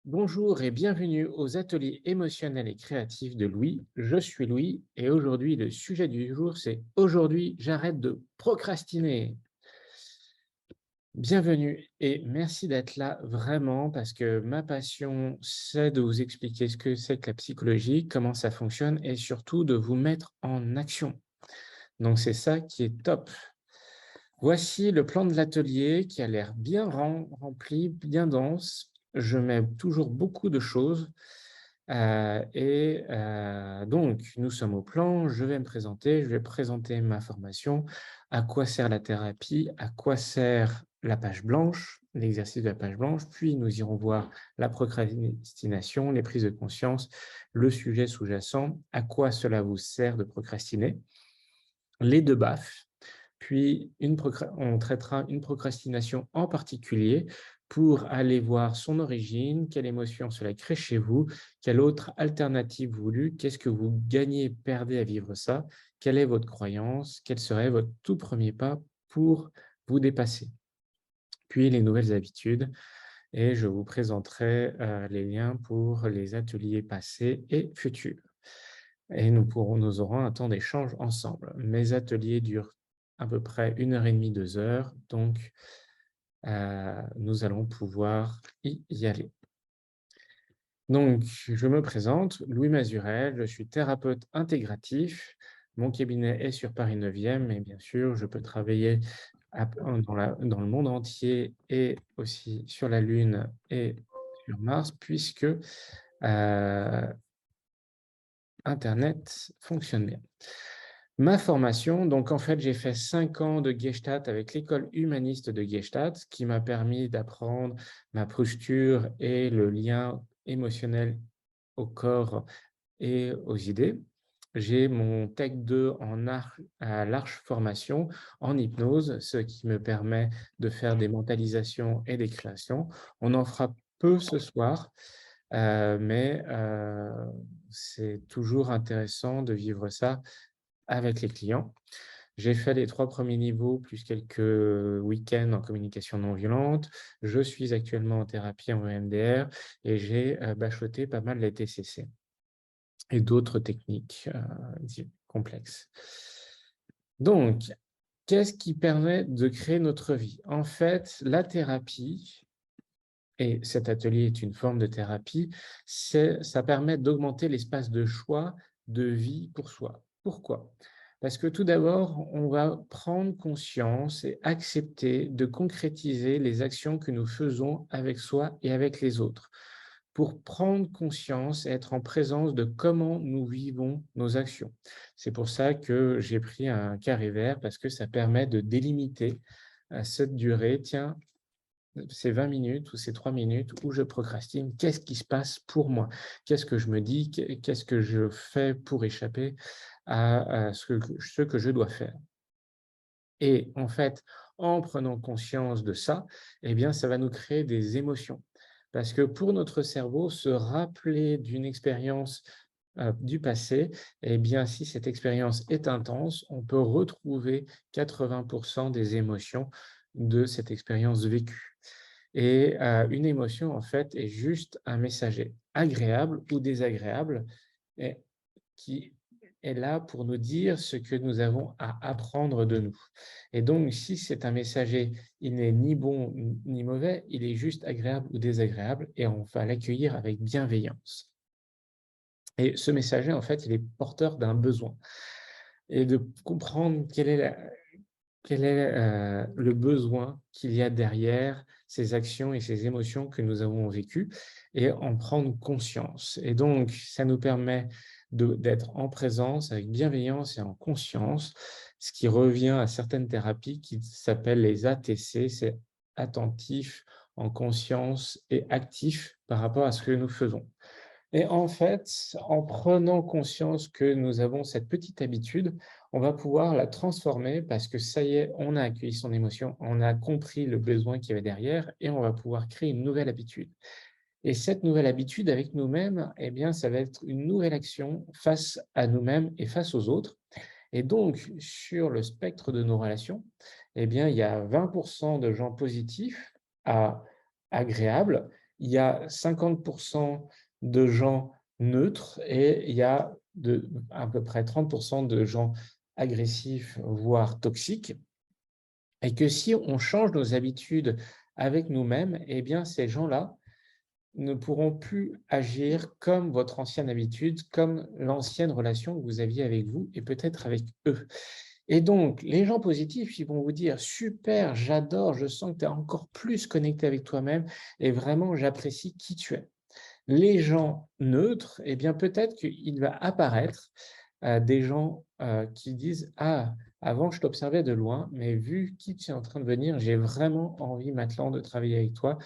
Bonjour et bienvenue aux ateliers émotionnels et créatifs de Louis. Je suis Louis et aujourd'hui, le sujet du jour, c'est aujourd'hui, j'arrête de procrastiner. Bienvenue et merci d'être là vraiment parce que ma passion, c'est de vous expliquer ce que c'est que la psychologie, comment ça fonctionne et surtout de vous mettre en action. Donc, c'est ça qui est top. Voici le plan de l'atelier qui a l'air bien rempli, bien dense. Je mets toujours beaucoup de choses. Donc, nous sommes au plan. Je vais me présenter. Je vais présenter ma formation. À quoi sert la thérapie? À quoi sert la page blanche? L'exercice de la page blanche. Puis, nous irons voir la procrastination, les prises de conscience, le sujet sous-jacent. À quoi cela vous sert de procrastiner? Les deux baffes. Puis, on traitera une procrastination en particulier pour aller voir son origine, quelle émotion cela crée chez vous, quelle autre alternative voulue, qu'est-ce que vous gagnez, perdez à vivre ça, quelle est votre croyance, quel serait votre tout premier pas pour vous dépasser. Puis, les nouvelles habitudes, et je vous présenterai les liens pour les ateliers passés et futurs. Et nous aurons un temps d'échange ensemble. Mes ateliers durent à peu près 1 heure et demie, 2 heures, donc nous allons pouvoir y aller. Donc, je me présente, Louis Mazurel, je suis thérapeute intégratif. Mon cabinet est sur Paris 9e, mais bien sûr, je peux travailler dans le monde entier et aussi sur la Lune et sur Mars, puisque Internet fonctionne bien. Ma formation, donc en fait, j'ai fait 5 ans de Gestalt avec l'école humaniste de Gestalt, ce qui m'a permis d'apprendre ma posture et le lien émotionnel au corps et aux idées. J'ai mon Tech 2 à large formation en hypnose, ce qui me permet de faire des mentalisations et des créations. On en fera peu ce soir, mais c'est toujours intéressant de vivre ça avec les clients. J'ai fait les 3 premiers niveaux, plus quelques week-ends en communication non violente. Je suis actuellement en thérapie en EMDR et j'ai bachoté pas mal les TCC et d'autres techniques complexes. Donc, qu'est-ce qui permet de créer notre vie? En fait, la thérapie, et cet atelier est une forme de thérapie, ça permet d'augmenter l'espace de choix de vie pour soi. Pourquoi? Parce que tout d'abord, on va prendre conscience et accepter de concrétiser les actions que nous faisons avec soi et avec les autres, pour prendre conscience et être en présence de comment nous vivons nos actions. C'est pour ça que j'ai pris un carré vert, parce que ça permet de délimiter cette durée. Tiens, ces 20 minutes ou ces 3 minutes où je procrastine, qu'est-ce qui se passe pour moi? Qu'est-ce que je me dis? Qu'est-ce que je fais pour échapper à ce que je dois faire? Et en fait, en prenant conscience de ça, eh bien, ça va nous créer des émotions. Parce que pour notre cerveau, se rappeler d'une expérience du passé, eh bien, si cette expérience est intense, on peut retrouver 80% des émotions de cette expérience vécue. Et une émotion, en fait, est juste un messager agréable ou désagréable, et qui est là pour nous dire ce que nous avons à apprendre de nous. Et donc, si c'est un messager, il n'est ni bon ni mauvais, il est juste agréable ou désagréable, et on va l'accueillir avec bienveillance. Et ce messager, en fait, il est porteur d'un besoin. Et de comprendre quel est le besoin qu'il y a derrière ces actions et ces émotions que nous avons vécues, et en prendre conscience. Et donc, ça nous permet d'être en présence, avec bienveillance et en conscience, ce qui revient à certaines thérapies qui s'appellent les ATC, c'est attentif, en conscience et actif par rapport à ce que nous faisons. Et en fait, en prenant conscience que nous avons cette petite habitude, on va pouvoir la transformer, parce que ça y est, on a accueilli son émotion, on a compris le besoin qu'il y avait derrière, et on va pouvoir créer une nouvelle habitude. Et cette nouvelle habitude avec nous-mêmes, eh bien, ça va être une nouvelle action face à nous-mêmes et face aux autres. Et donc, sur le spectre de nos relations, eh bien, il y a 20% de gens positifs à agréables, il y a 50 de gens neutres et il y a à peu près 30 de gens agressifs, voire toxiques. Et que si on change nos habitudes avec nous-mêmes, eh bien, ces gens-là ne pourront plus agir comme votre ancienne habitude, comme l'ancienne relation que vous aviez avec vous et peut-être avec eux. Et donc, les gens positifs, ils vont vous dire: «Super, j'adore, je sens que tu es encore plus connecté avec toi-même et vraiment j'apprécie qui tu es». Les gens neutres, eh bien, peut-être qu'il va apparaître, des gens, qui disent: «Ah, avant je t'observais de loin, mais vu qui tu es en train de devenir, j'ai vraiment envie maintenant de travailler avec toi,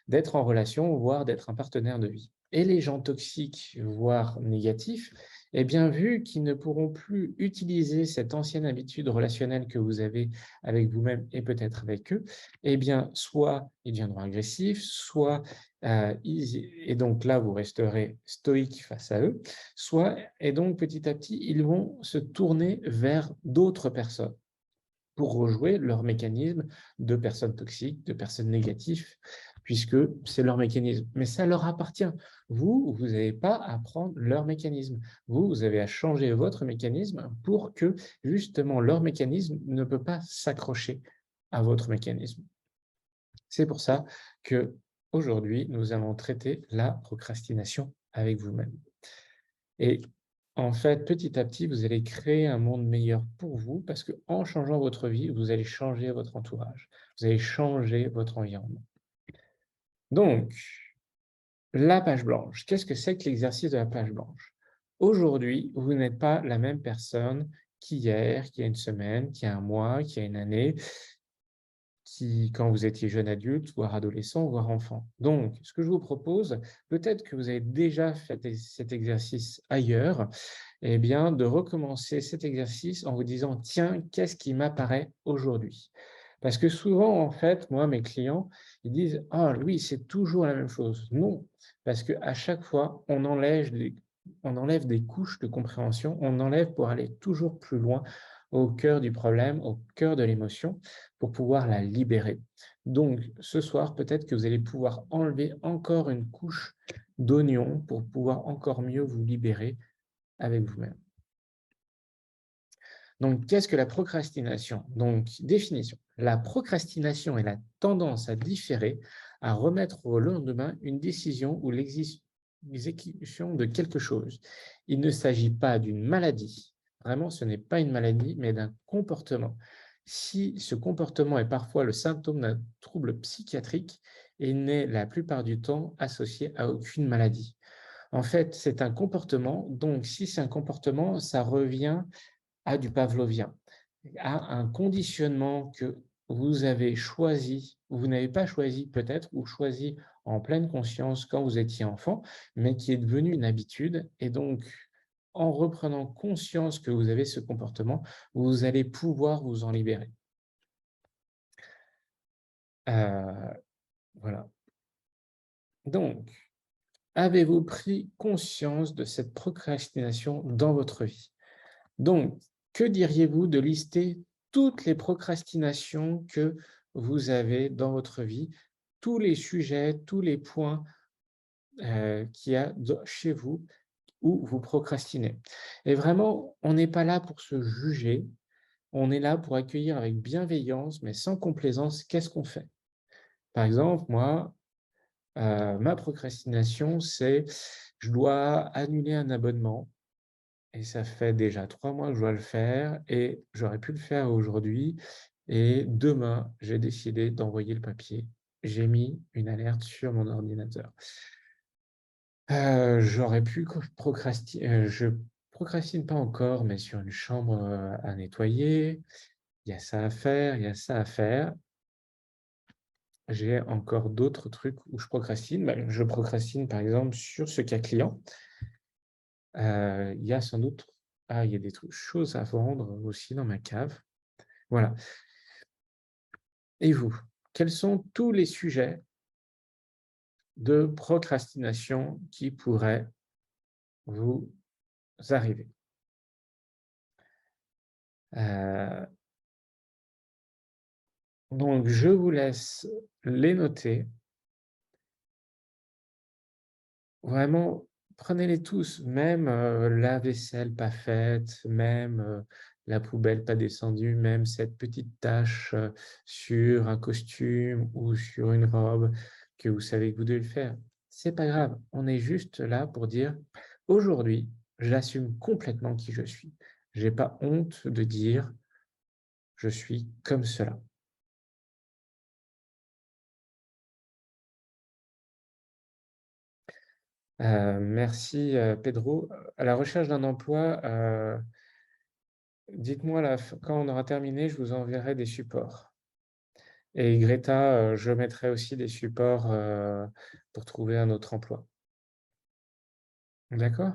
d'être en relation, voire d'être un partenaire de vie». Et les gens toxiques, voire négatifs, eh bien, vu qu'ils ne pourront plus utiliser cette ancienne habitude relationnelle que vous avez avec vous-même et peut-être avec eux, eh bien, soit ils deviendront agressifs, soit ils et donc là, vous resterez stoïque face à eux, soit et donc petit à petit, ils vont se tourner vers d'autres personnes pour rejouer leur mécanisme de personnes toxiques, de personnes négatives, puisque c'est leur mécanisme. Mais ça leur appartient. Vous n'avez pas à prendre leur mécanisme. Vous avez à changer votre mécanisme pour que justement leur mécanisme ne peut pas s'accrocher à votre mécanisme. C'est pour ça que aujourd'hui, nous allons traiter la procrastination avec vous-même. Et en fait, petit à petit, vous allez créer un monde meilleur pour vous parce qu'en changeant votre vie, vous allez changer votre entourage. Vous allez changer votre environnement. Donc, la page blanche. Qu'est-ce que c'est que l'exercice de la page blanche? Aujourd'hui, vous n'êtes pas la même personne qu'hier, qu'il y a une semaine, qu'il y a un mois, qu'il y a une année, quand vous étiez jeune adulte, voire adolescent, voire enfant. Donc, ce que je vous propose, peut-être que vous avez déjà fait cet exercice ailleurs, eh bien, de recommencer cet exercice en vous disant: «Tiens, qu'est-ce qui m'apparaît aujourd'hui?» Parce que souvent, en fait, moi, mes clients, ils disent: «Ah oui, c'est toujours la même chose». Non, parce qu'à chaque fois, on enlève des couches de compréhension, on enlève pour aller toujours plus loin au cœur du problème, au cœur de l'émotion, pour pouvoir la libérer. Donc, ce soir, peut-être que vous allez pouvoir enlever encore une couche d'oignon pour pouvoir encore mieux vous libérer avec vous-même. Donc, qu'est-ce que la procrastination? Donc, définition. La procrastination est la tendance à différer, à remettre au lendemain une décision ou l'exécution de quelque chose. Il ne s'agit pas d'une maladie. Vraiment, ce n'est pas une maladie, mais d'un comportement. Si ce comportement est parfois le symptôme d'un trouble psychiatrique, il n'est la plupart du temps associé à aucune maladie. En fait, c'est un comportement, donc si c'est un comportement, ça revient à du pavlovien, à un conditionnement que vous avez choisi, ou vous n'avez pas choisi peut-être, ou choisi en pleine conscience quand vous étiez enfant, mais qui est devenu une habitude. Et donc, en reprenant conscience que vous avez ce comportement, vous allez pouvoir vous en libérer. Voilà. Donc, avez-vous pris conscience de cette procrastination dans votre vie? Donc, que diriez-vous de lister toutes les procrastinations que vous avez dans votre vie, tous les sujets, tous les points, qu'il y a chez vous où vous procrastinez? Et vraiment, on n'est pas là pour se juger, on est là pour accueillir avec bienveillance, mais sans complaisance, qu'est-ce qu'on fait? Par exemple, moi, ma procrastination, c'est je dois annuler un abonnement. Et ça fait déjà 3 mois que je dois le faire et j'aurais pu le faire aujourd'hui et demain, j'ai décidé d'envoyer le papier. J'ai mis une alerte sur mon ordinateur. J'aurais pu je procrastine pas encore, mais sur une chambre, à nettoyer, il y a ça à faire, il y a ça à faire. J'ai encore d'autres trucs où je procrastine. Bah, je procrastine, par exemple, sur ce cas client. Il y a sans doute il y a des choses à vendre aussi dans ma cave. Voilà. Et vous? Quels sont tous les sujets de procrastination qui pourraient vous arriver? Heu, donc je vous laisse les noter Vraiment, prenez-les tous, même, la vaisselle pas faite, même, la poubelle pas descendue, même cette petite tache, sur un costume ou sur une robe que vous savez que vous devez le faire. C'est pas grave, on est juste là pour dire: «Aujourd'hui, j'assume complètement qui je suis. J'ai pas honte de dire: "Je suis comme cela"». Merci, Pedro. À la recherche d'un emploi, dites-moi la f quand on aura terminé, je vous enverrai des supports et Greta, je mettrai aussi des supports, pour trouver un autre emploi. D'accord?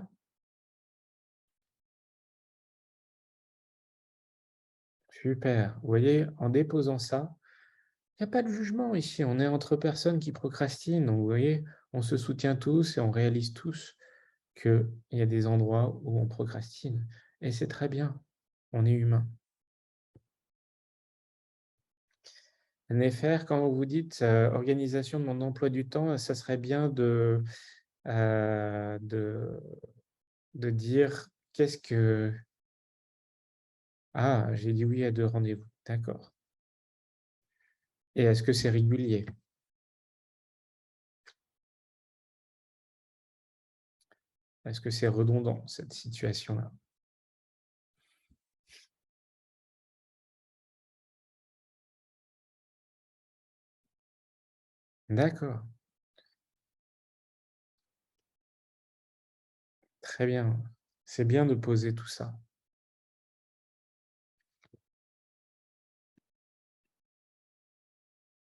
Super. Vous voyez, en déposant ça, il y a pas de jugement ici, on est entre personnes qui procrastinent, donc vous voyez, on se soutient tous et on réalise tous qu'il y a des endroits où on procrastine et c'est très bien, on est humain. Néfer, quand vous dites, organisation de mon emploi du temps, ça serait bien heu, de de dire qu'est-ce que ah, j'ai dit oui à 2 rendez-vous, d'accord, et est-ce que c'est régulier? Est-ce que c'est redondant cette situation-là? D'accord, très bien. C'est bien de poser tout ça.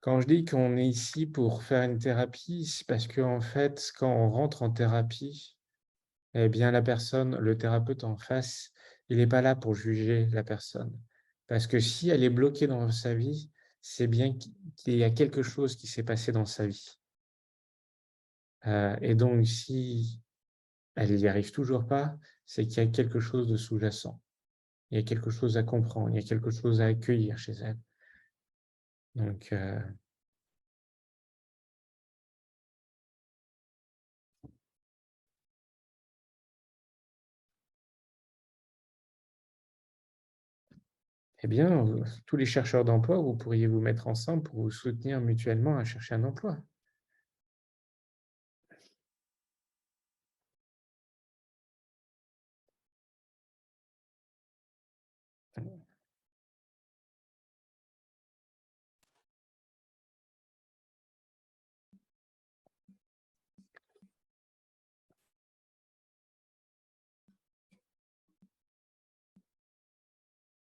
Quand je dis qu'on est ici pour faire une thérapie, c'est parce qu'en fait, quand on rentre en thérapie, eh bien la personne, le thérapeute en face, il n'est pas là pour juger la personne. Parce que si elle est bloquée dans sa vie, c'est bien qu'il y a quelque chose qui s'est passé dans sa vie. Et donc si elle n'y arrive toujours pas, c'est qu'il y a quelque chose de sous-jacent. Il y a quelque chose à comprendre, il y a quelque chose à accueillir chez elle. Donc, eh bien, tous les chercheurs d'emploi, vous pourriez vous mettre ensemble pour vous soutenir mutuellement à chercher un emploi.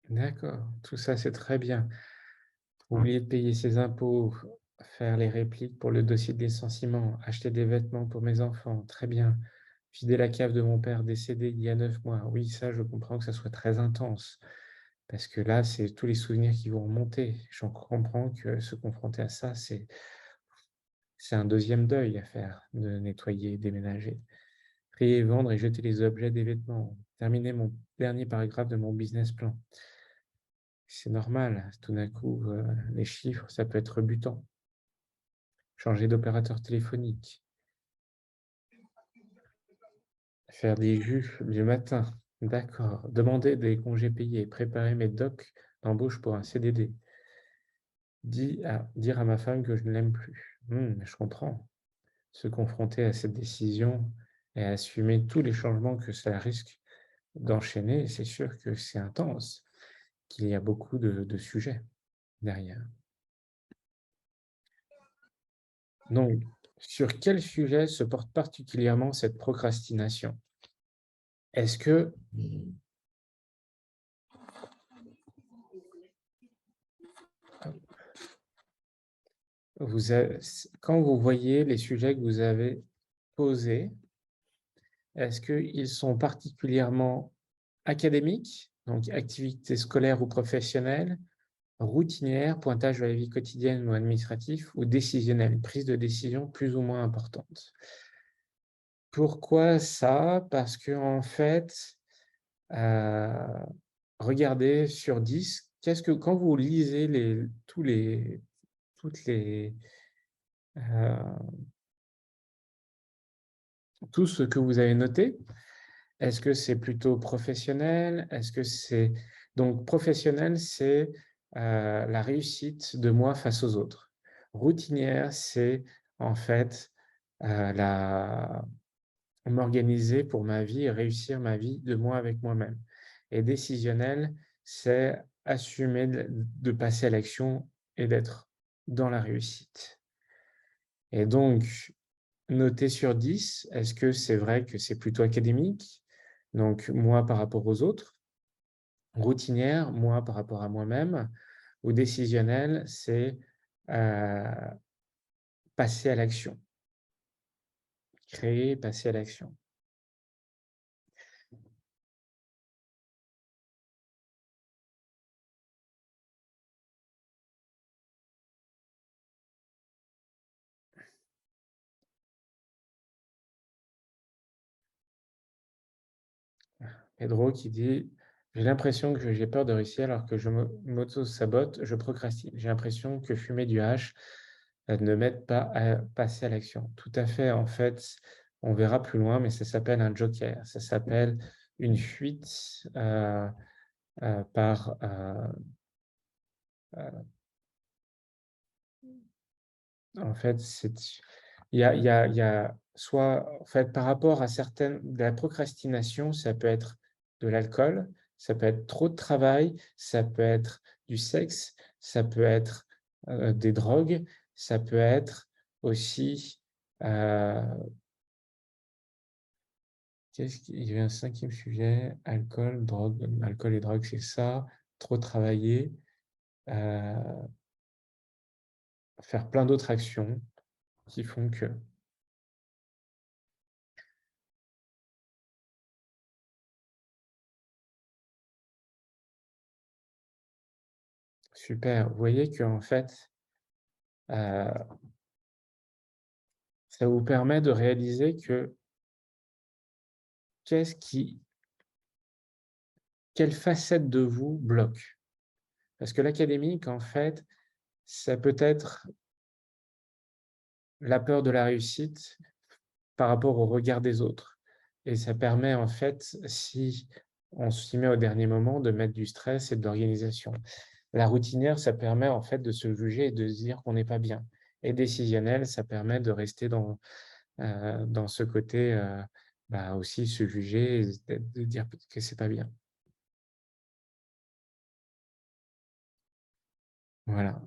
D'accord, tout ça, c'est très bien. Oublier de payer ses impôts, faire les répliques pour le dossier de licenciement, acheter des vêtements pour mes enfants, très bien. Vider la cave de mon père décédé il y a 9 mois. Oui, ça, je comprends que ça soit très intense, parce que là, c'est tous les souvenirs qui vont remonter. J'en comprends que se confronter à ça, c'est un deuxième deuil à faire, de nettoyer, déménager. Trier, vendre et jeter les objets des vêtements. Terminer mon dernier paragraphe de mon business plan. C'est normal, tout d'un coup, les chiffres, ça peut être rebutant. Changer d'opérateur téléphonique, faire des jus du matin, d'accord. Demander des congés payés, préparer mes docs d'embauche pour un CDD. Dire à ma femme que je ne l'aime plus. Je comprends. Se confronter à cette décision et assumer tous les changements que ça risque d'enchaîner, c'est sûr que c'est intense, qu'il y a beaucoup de sujets derrière. Donc, sur quel sujet se porte particulièrement cette procrastination? Est-ce que vous avez, quand vous voyez les sujets que vous avez posés, est-ce qu'ils sont particulièrement académiques, donc activités scolaires ou professionnelles, routinières, pointage de la vie quotidienne ou administratif, ou décisionnelles, prise de décision plus ou moins importante? Pourquoi ça? Parce que en fait, heu, regardez sur 10, qu'est-ce que quand vous lisez toutes les, heu, tout ce que vous avez noté, est-ce que c'est plutôt professionnel? Est-ce que c'est donc professionnel, c'est, la réussite de moi face aux autres. Routinière, c'est en fait, la m'organiser pour ma vie et réussir ma vie de moi avec moi-même. Et décisionnel, c'est assumer de passer à l'action et d'être dans la réussite. Et donc, noter sur 10, est-ce que c'est vrai que c'est plutôt académique? Donc moi par rapport aux autres. Routinière, moi par rapport à moi-même. Ou décisionnel, c'est, heu, passer à l'action. Créer, passer à l'action. Pedro qui dit: «J'ai l'impression que j'ai peur de réussir alors que je m'auto-sabote, je procrastine. J'ai l'impression que fumer du hash, ne m'aide pas à passer à l'action». Tout à fait, en fait, on verra plus loin, mais ça s'appelle un joker. Ça s'appelle une fuite, par, heu, en fait, c'est il y a soit en fait, par rapport à certaines de la procrastination, ça peut être de l'alcool, ça peut être trop de travail, ça peut être du sexe, ça peut être, des drogues, ça peut être aussi, heu, qu'est-ce qui il y avait un 5e sujet, alcool, drogue, alcool et drogue, c'est ça, trop travailler, heu, faire plein d'autres actions qui font que super. Vous voyez qu'en fait, heu ça vous permet de réaliser que qu'est-ce qui quelle facette de vous bloque? Parce que l'académique, en fait, ça peut être la peur de la réussite par rapport au regard des autres et ça permet, en fait, si on s'y met au dernier moment, de mettre du stress et de l'organisation. La routinière, ça permet, en fait, de se juger et de se dire qu'on n'est pas bien et décisionnel, ça permet de rester dans ce côté, bah, aussi se juger et de dire que c'est pas bien. Voilà.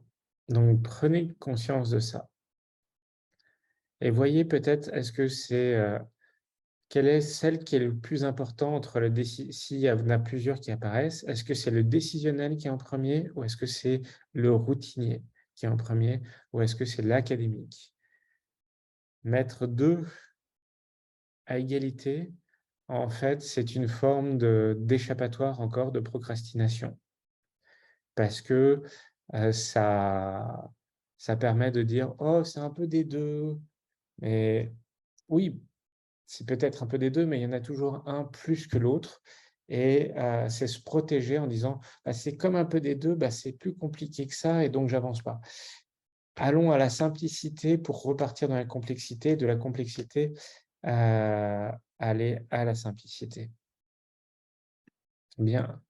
Donc prenez conscience de ça et voyez peut-être est-ce que c'est, quelle est celle qui est le plus important entre le s'il y en a plusieurs qui apparaissent, est-ce que c'est le décisionnel qui est en premier ou est-ce que c'est le routinier qui est en premier ou est-ce que c'est l'académique? Mettre 2 à égalité, en fait, c'est une forme d'échappatoire encore de procrastination parce que, ça permet de dire: «Oh, c'est un peu des 2». Mais oui, c'est peut-être un peu des 2, mais il y en a toujours un plus que l'autre et c'est se protéger en disant: «Bah, c'est comme un peu des 2, bah, c'est plus compliqué que ça et donc j'avance pas». Allons à la simplicité pour repartir dans la complexité, de la complexité, aller à la simplicité. Bien.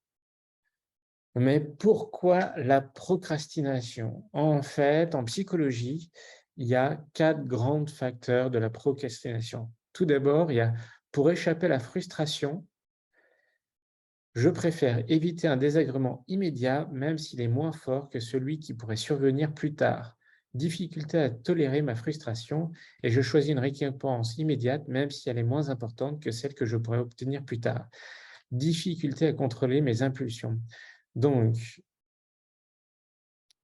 Mais pourquoi la procrastination? En fait, en psychologie, il y a 4 grands facteurs de la procrastination. Tout d'abord, il y a pour échapper à la frustration, je préfère éviter un désagrément immédiat, même s'il est moins fort que celui qui pourrait survenir plus tard. Difficulté à tolérer ma frustration et je choisis une récompense immédiate, même si elle est moins importante que celle que je pourrais obtenir plus tard. Difficulté à contrôler mes impulsions. Donc,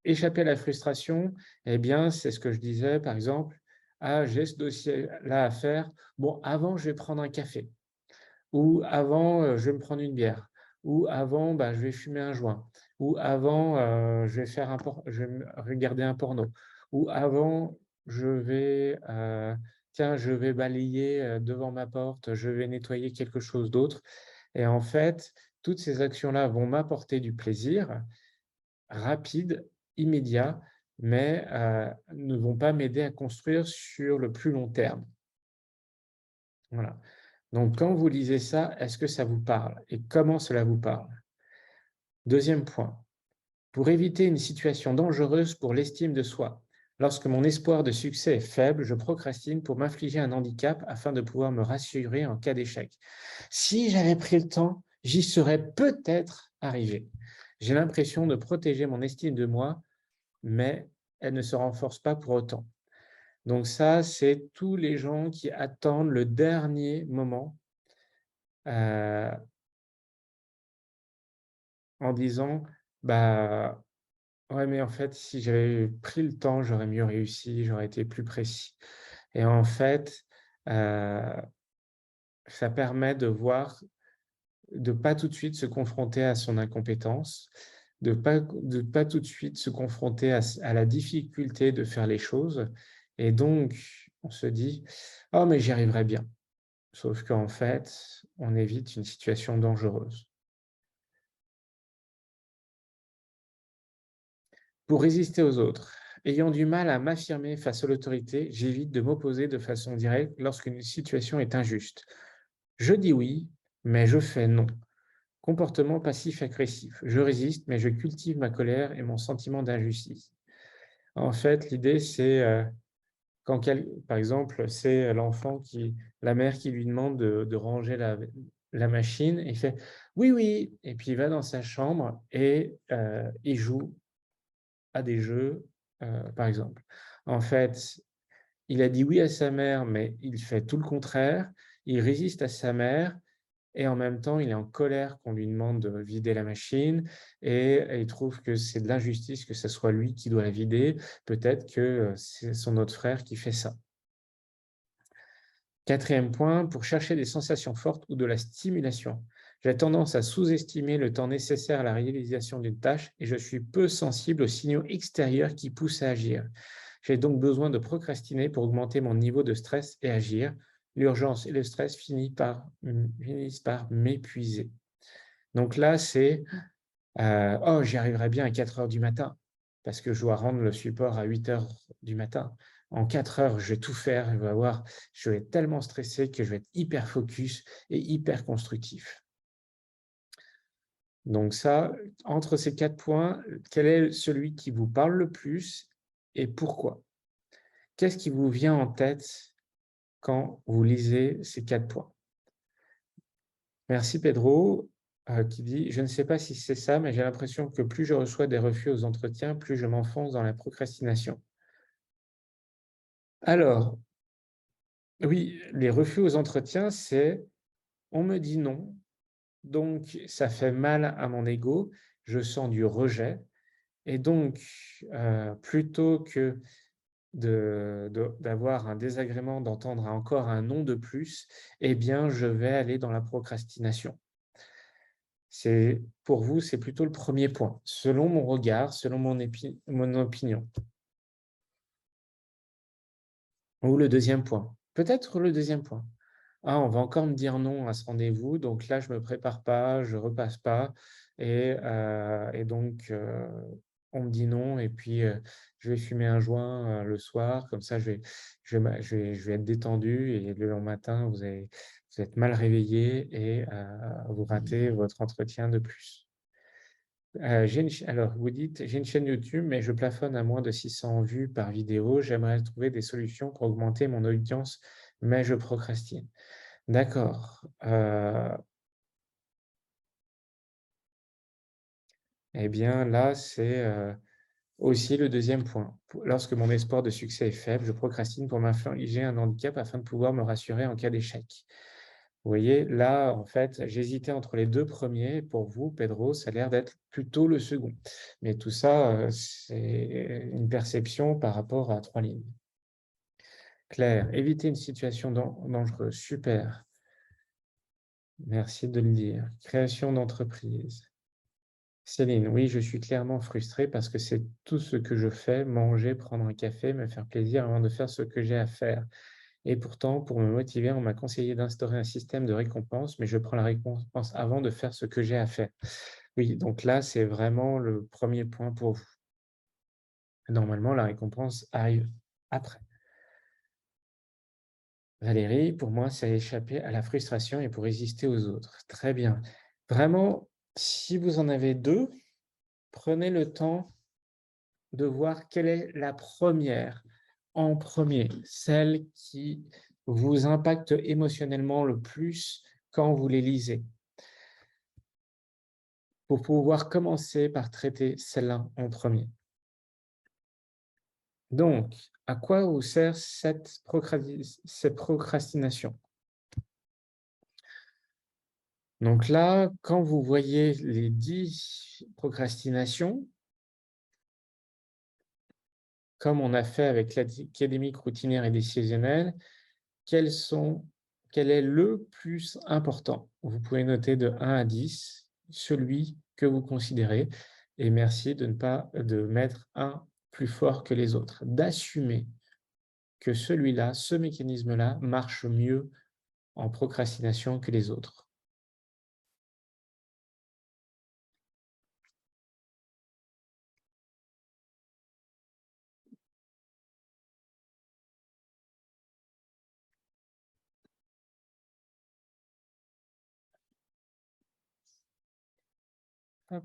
échapper à la frustration, eh bien, c'est ce que je disais, par exemple: «Ah, j'ai ce dossier-là à faire. Bon, avant, je vais prendre un café» ou «Avant, je vais me prendre une bière» ou «Avant, bah, je vais fumer un joint» ou «Avant, je vais me regarder un porno» ou «Avant, tiens, je vais balayer, devant ma porte, je vais nettoyer quelque chose d'autre» et en fait, toutes ces actions-là vont m'apporter du plaisir, rapide, immédiat, mais ne vont pas m'aider à construire sur le plus long terme. Voilà. Donc, quand vous lisez ça, est-ce que ça vous parle et comment cela vous parle? Deuxième point, pour éviter une situation dangereuse pour l'estime de soi. Lorsque mon espoir de succès est faible, je procrastine pour m'infliger un handicap afin de pouvoir me rassurer en cas d'échec. Si j'avais pris le temps, j'y serais peut-être arrivé. J'ai l'impression de protéger mon estime de moi, mais elle ne se renforce pas pour autant. Donc ça, c'est tous les gens qui attendent le dernier moment euh, en disant, bah ouais, mais en fait, si j'avais pris le temps, j'aurais mieux réussi, j'aurais été plus précis. Et en fait, heu, ça permet de voir, de pas tout de suite se confronter à son incompétence, de pas tout de suite se confronter à la difficulté de faire les choses et donc on se dit: «Oh mais j'y arriverai bien». Sauf qu'en fait, on évite une situation dangereuse. Pour résister aux autres, ayant du mal à m'affirmer face à l'autorité, j'évite de m'opposer de façon directe lorsqu'une situation est injuste. Je dis oui, mais je fais non. Comportement passif-agressif. Je résiste, mais je cultive ma colère et mon sentiment d'injustice. En fait, l'idée, c'est quand, par exemple, c'est la mère qui lui demande de ranger la machine, et il fait oui, oui, et puis il va dans sa chambre et il joue à des jeux, par exemple. En fait, il a dit oui à sa mère, mais il fait tout le contraire. Il résiste à sa mère et en même temps, il est en colère qu'on lui demande de vider la machine et il trouve que c'est de l'injustice que ce soit lui qui doit la vider. Peut-être que, c'est son autre frère qui fait ça. Quatrième point, pour chercher des sensations fortes ou de la stimulation. J'ai tendance à sous-estimer le temps nécessaire à la réalisation d'une tâche et je suis peu sensible aux signaux extérieurs qui poussent à agir. J'ai donc besoin de procrastiner pour augmenter mon niveau de stress et agir. L'urgence et le stress finissent par m'épuiser. Donc là, c'est «Oh, j'y arriverai bien à 4 heures du matin, parce que je dois rendre le support à 8 heures du matin. En 4 heures, je vais tout faire, je vais être tellement stressé que je vais être hyper focus et hyper constructif». Donc ça, entre ces 4 points, quel est celui qui vous parle le plus et pourquoi? Qu'est-ce qui vous vient en tête quand vous lisez ces 4 points? Merci Pedro, qui dit: «Je ne sais pas si c'est ça, mais j'ai l'impression que plus je reçois des refus aux entretiens, plus je m'enfonce dans la procrastination». Alors, oui, les refus aux entretiens, c'est: on me dit non, donc ça fait mal à mon ego, je sens du rejet et donc, plutôt que d'avoir un désagrément, d'entendre encore un non de plus, eh bien, je vais aller dans la procrastination. C'est pour vous, c'est plutôt le premier point, selon mon regard, selon mon opinion. Ou le deuxième point. Peut-être le deuxième point. «Ah, on va encore me dire non à ce rendez-vous, donc là, je me prépare pas, je repasse pas et donc on me dit non et puis, je vais fumer un joint, le soir, comme ça je vais être détendu et le lendemain matin, vous êtes mal réveillé et vous ratez votre entretien de plus». J'ai une ch Alors vous dites: «J'ai une chaîne YouTube, mais je plafonne à moins de 600 vues par vidéo. J'aimerais trouver des solutions pour augmenter mon audience, mais je procrastine». D'accord, et bien là, c'est, aussi le deuxième point. Lorsque mon espoir de succès est faible, je procrastine pour m'infliger un handicap afin de pouvoir me rassurer en cas d'échec. Vous voyez, là, en fait, j'hésitais entre les 2 premiers. Pour vous, Pedro, ça a l'air d'être plutôt le second. Mais tout ça, c'est une perception par rapport à 3 lignes. Claire, éviter une situation dangereuse, super, merci de le dire. Création d'entreprise. Céline, oui, je suis clairement frustrée parce que c'est tout ce que je fais, manger, prendre un café, me faire plaisir avant de faire ce que j'ai à faire. Et pourtant, pour me motiver, on m'a conseillé d'instaurer un système de récompense, mais je prends la récompense avant de faire ce que j'ai à faire. Oui, donc là, c'est vraiment le premier point pour vous. Normalement, la récompense arrive après. Valérie, pour moi, c'est échapper à la frustration et pour résister aux autres. Très bien. Vraiment, si vous en avez 2, prenez le temps de voir quelle est la première, en premier, celle qui vous impacte émotionnellement le plus quand vous les lisez, pour pouvoir commencer par traiter celle-là en premier. Donc, à quoi vous sert cette procrastination? Donc là, quand vous voyez les 10 procrastinations, comme on a fait avec l'académique routinière et décisionnelle, quels sont quel est le plus important? Vous pouvez noter de 1 à 10 celui que vous considérez et merci de ne pas de mettre un plus fort que les autres. D'assumer que celui-là, ce mécanisme-là marche mieux en procrastination que les autres. Hop,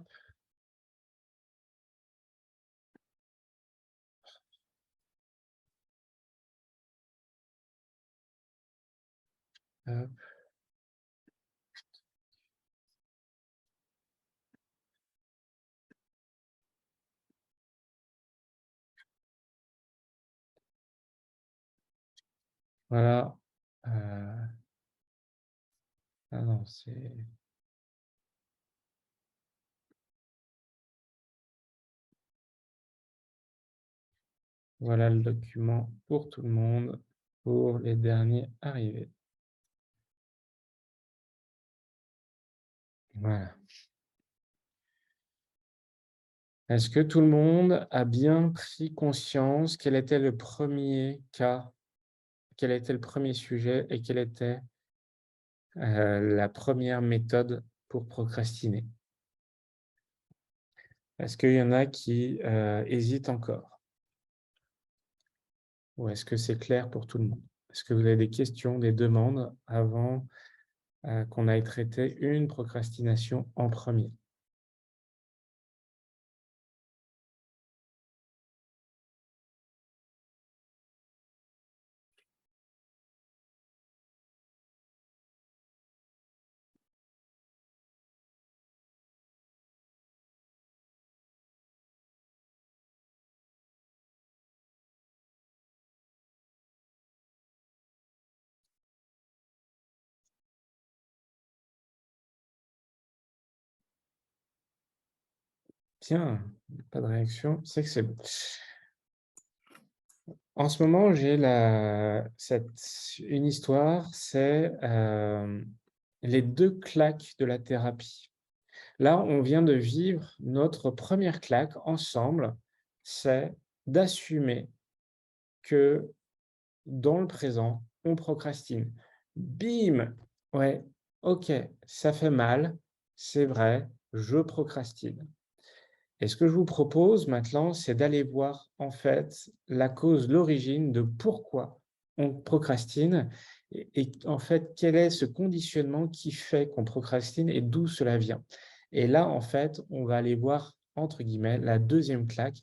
hop, voilà. Ah non, c'est voilà le document pour tout le monde, pour les derniers arrivés. Voilà. Est-ce que tout le monde a bien pris conscience quel était le premier cas, quel était le premier sujet et quelle était, la première méthode pour procrastiner? Est-ce qu'il y en a qui, hésitent encore? Ou est-ce que c'est clair pour tout le monde? Est-ce que vous avez des questions, des demandes avant, qu'on aille traiter une procrastination en premier? Tiens, pas de réaction, c'est que c'est bon. En ce moment, j'ai une histoire, c'est, les 2 claques de la thérapie. Là, on vient de vivre notre première claque ensemble, c'est d'assumer que dans le présent, on procrastine. Bim! Ouais, OK, ça fait mal, c'est vrai, je procrastine. Et ce que je vous propose maintenant, c'est d'aller voir en fait la cause, l'origine de pourquoi on procrastine et en fait, quel est ce conditionnement qui fait qu'on procrastine et d'où cela vient. Et là, en fait, on va aller voir, entre guillemets, la deuxième claque.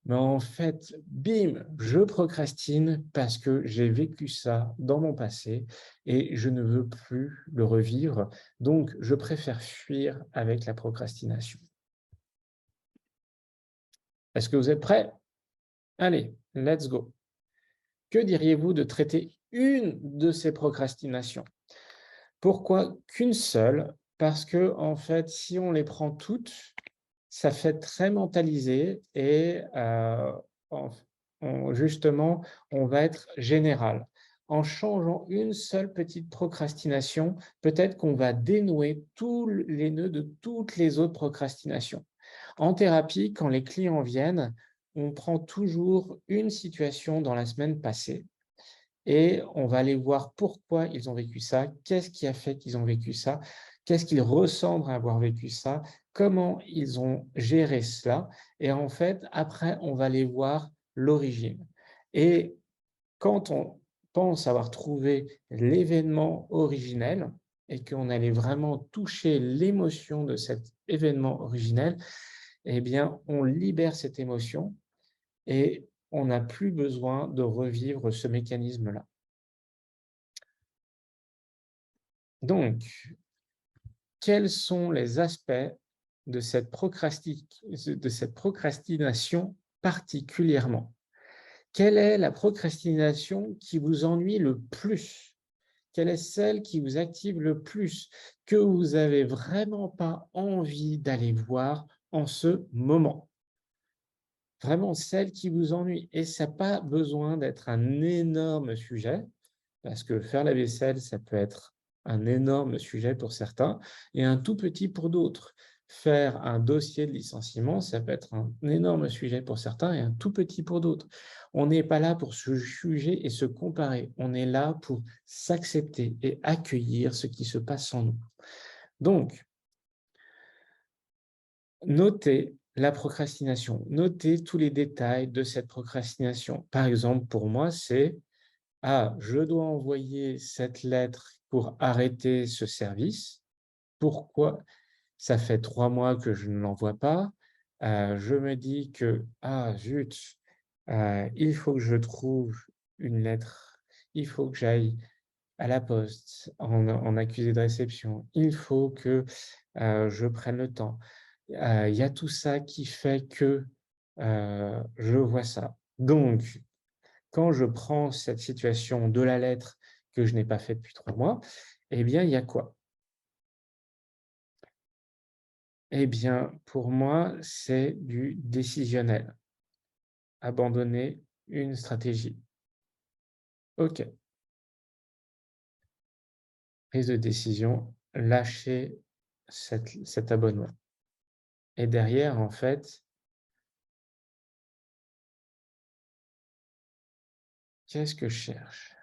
Mais en fait, bim, je procrastine parce que j'ai vécu ça dans mon passé et je ne veux plus le revivre. Donc, je préfère fuir avec la procrastination. Est-ce que vous êtes prêts? Allez, let's go. Que diriez-vous de traiter une de ces procrastinations? Pourquoi qu'une seule? Parce que en fait, si on les prend toutes, ça fait très mentalisé et en justement, on va être général. En changeant une seule petite procrastination, peut-être qu'on va dénouer tous les nœuds de toutes les autres procrastinations. En thérapie, quand les clients viennent, on prend toujours une situation dans la semaine passée et on va aller voir pourquoi ils ont vécu ça, qu'est-ce qui a fait qu'ils ont vécu ça, qu'est-ce qu'ils ressentent à avoir vécu ça, comment ils ont géré cela et en fait, après, on va aller voir l'origine et quand on pense avoir trouvé l'événement originel et qu'on allait vraiment toucher l'émotion de cet événement originel, eh bien, on libère cette émotion et on n'a plus besoin de revivre ce mécanisme-là. Donc, quels sont les aspects de cette procrastination particulièrement? Quelle est la procrastination qui vous ennuie le plus? Quelle est celle qui vous active le plus, que vous avez vraiment pas envie d'aller voir en ce moment? Vraiment celle qui vous ennuie et ça n'a pas besoin d'être un énorme sujet, parce que faire la vaisselle, ça peut être un énorme sujet pour certains et un tout petit pour d'autres. Faire un dossier de licenciement, ça peut être un énorme sujet pour certains et un tout petit pour d'autres. On n'est pas là pour se juger et se comparer. On est là pour s'accepter et accueillir ce qui se passe en nous. Donc, notez la procrastination, notez tous les détails de cette procrastination. Par exemple, pour moi, c'est ah, je dois envoyer cette lettre pour arrêter ce service. Pourquoi? Ça fait 3 mois que je ne l'envoie pas. Je me dis que: «Ah zut, il faut que je trouve une lettre. Il faut que j'aille à la poste en accusé de réception. Il faut que, je prenne le temps». Il y a tout ça qui fait que, je vois ça. Donc quand je prends cette situation de la lettre que je n'ai pas faite depuis 3 mois, eh bien, il y a quoi? Eh bien, pour moi, c'est du décisionnel. Abandonner une stratégie. OK, prise de décision, lâcher cet abonnement et derrière, en fait, qu'est-ce que je cherche?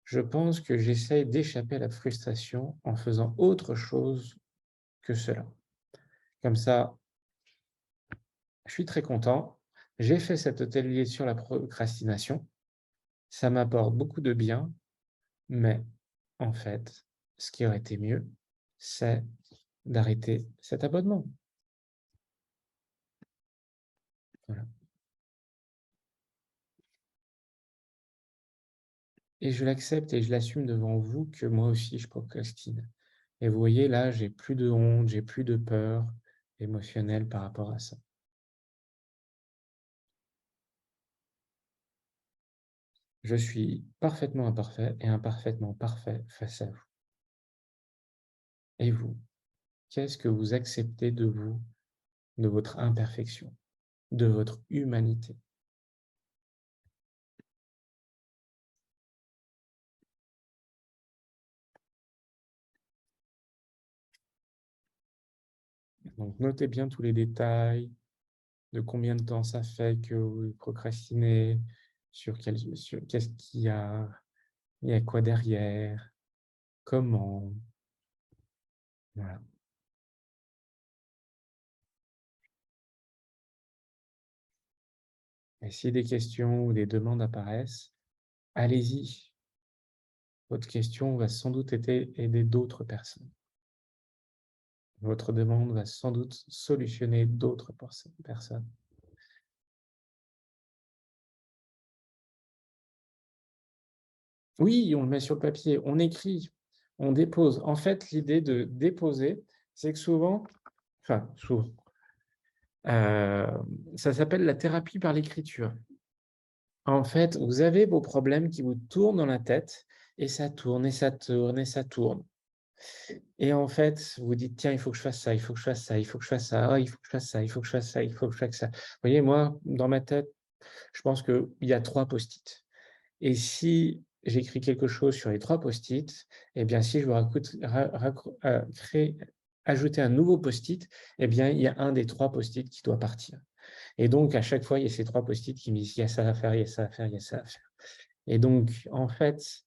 Je pense que j'essaye d'échapper à la frustration en faisant autre chose que cela. Comme ça, je suis très content. J'ai fait cet atelier sur la procrastination. Ça m'apporte beaucoup de bien, mais en fait, ce qui aurait été mieux, c'est d'arrêter cet abonnement. Voilà et je l'accepte et je l'assume devant vous que moi aussi je procrastine et vous voyez là, j'ai plus de honte, j'ai plus de peur émotionnelle par rapport à ça. Je suis parfaitement imparfait et imparfaitement parfait face à vous. Et vous, qu'est-ce que vous acceptez de vous, de votre imperfection, de votre humanité? Donc notez bien tous les détails, de combien de temps ça fait que vous procrastinez, sur qu'est-ce il y a quoi derrière, comment, voilà. Et si des questions ou des demandes apparaissent, allez-y. Votre question va sans doute aider d'autres personnes. Votre demande va sans doute solutionner d'autres personnes. Oui, on le met sur le papier, on écrit, on dépose. En fait, l'idée de déposer, c'est que souvent, ça s'appelle la thérapie par l'écriture. En fait, vous avez vos problèmes qui vous tournent dans la tête et ça tourne et ça tourne et ça tourne et en fait, vous dites: «Tiens, il faut que je fasse ça, il faut que je fasse ça, il faut que je fasse ça, ah, il faut que je fasse ça, il faut que je fasse ça, il faut que je fasse ça». Vous voyez, moi, dans ma tête, je pense qu'il y a 3 post-it et si j'écris quelque chose sur les 3 post-it et bien, si je veux racoute ra racro créer ajouter un nouveau post-it et bien, il y a un des 3 post-it qui doit partir. Et donc, à chaque fois, il y a ces 3 post-it qui me disent: «Il y a ça à faire, il y a ça à faire, il y a ça à faire» et donc en fait,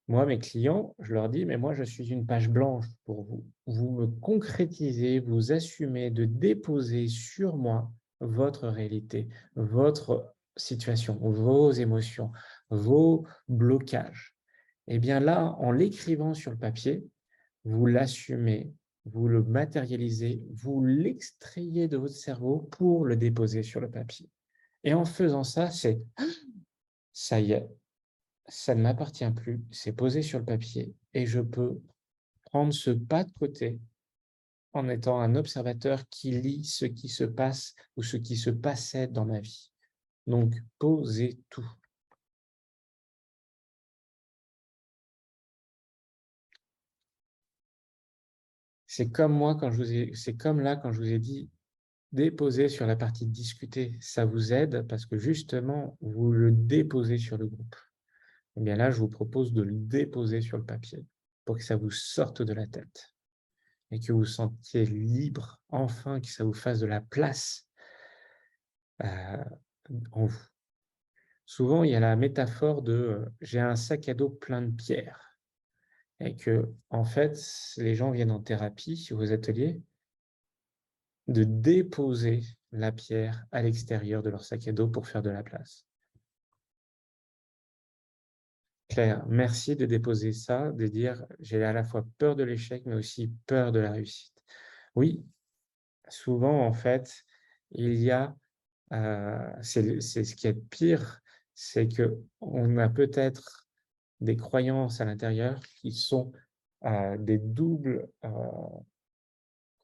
moi, mes clients, je leur dis: «Mais moi, je suis une page blanche pour vous. Vous me concrétisez, vous assumez de déposer sur moi votre réalité, votre situations, vos émotions, vos blocages. Et bien là, en l'écrivant sur le papier, vous l'assumez, vous le matérialisez, vous l'extrayez de votre cerveau pour le déposer sur le papier. Et en faisant ça, c'est: «Ça y est, ça ne m'appartient plus, c'est posé sur le papier et je peux prendre ce pas de côté en étant un observateur qui lit ce qui se passe ou ce qui se passait dans ma vie». Donc posez tout. C'est comme là quand je vous ai dit: déposer sur la partie discuter, ça vous aide parce que justement vous le déposez sur le groupe. Et bien là, je vous propose de le déposer sur le papier pour que ça vous sorte de la tête et que vous vous sentiez libre, enfin, que ça vous fasse de la place, en vous. Souvent, il y a la métaphore de, j'ai un sac à dos plein de pierres et que en fait, les gens viennent en thérapie, aux ateliers, de déposer la pierre à l'extérieur de leur sac à dos pour faire de la place. Claire, merci de déposer ça, de dire: «J'ai à la fois peur de l'échec, mais aussi peur de la réussite». Oui, souvent, en fait, il y a, c'est ce qui est pire, c'est qu'on a peut-être des croyances à l'intérieur qui sont, des doubles,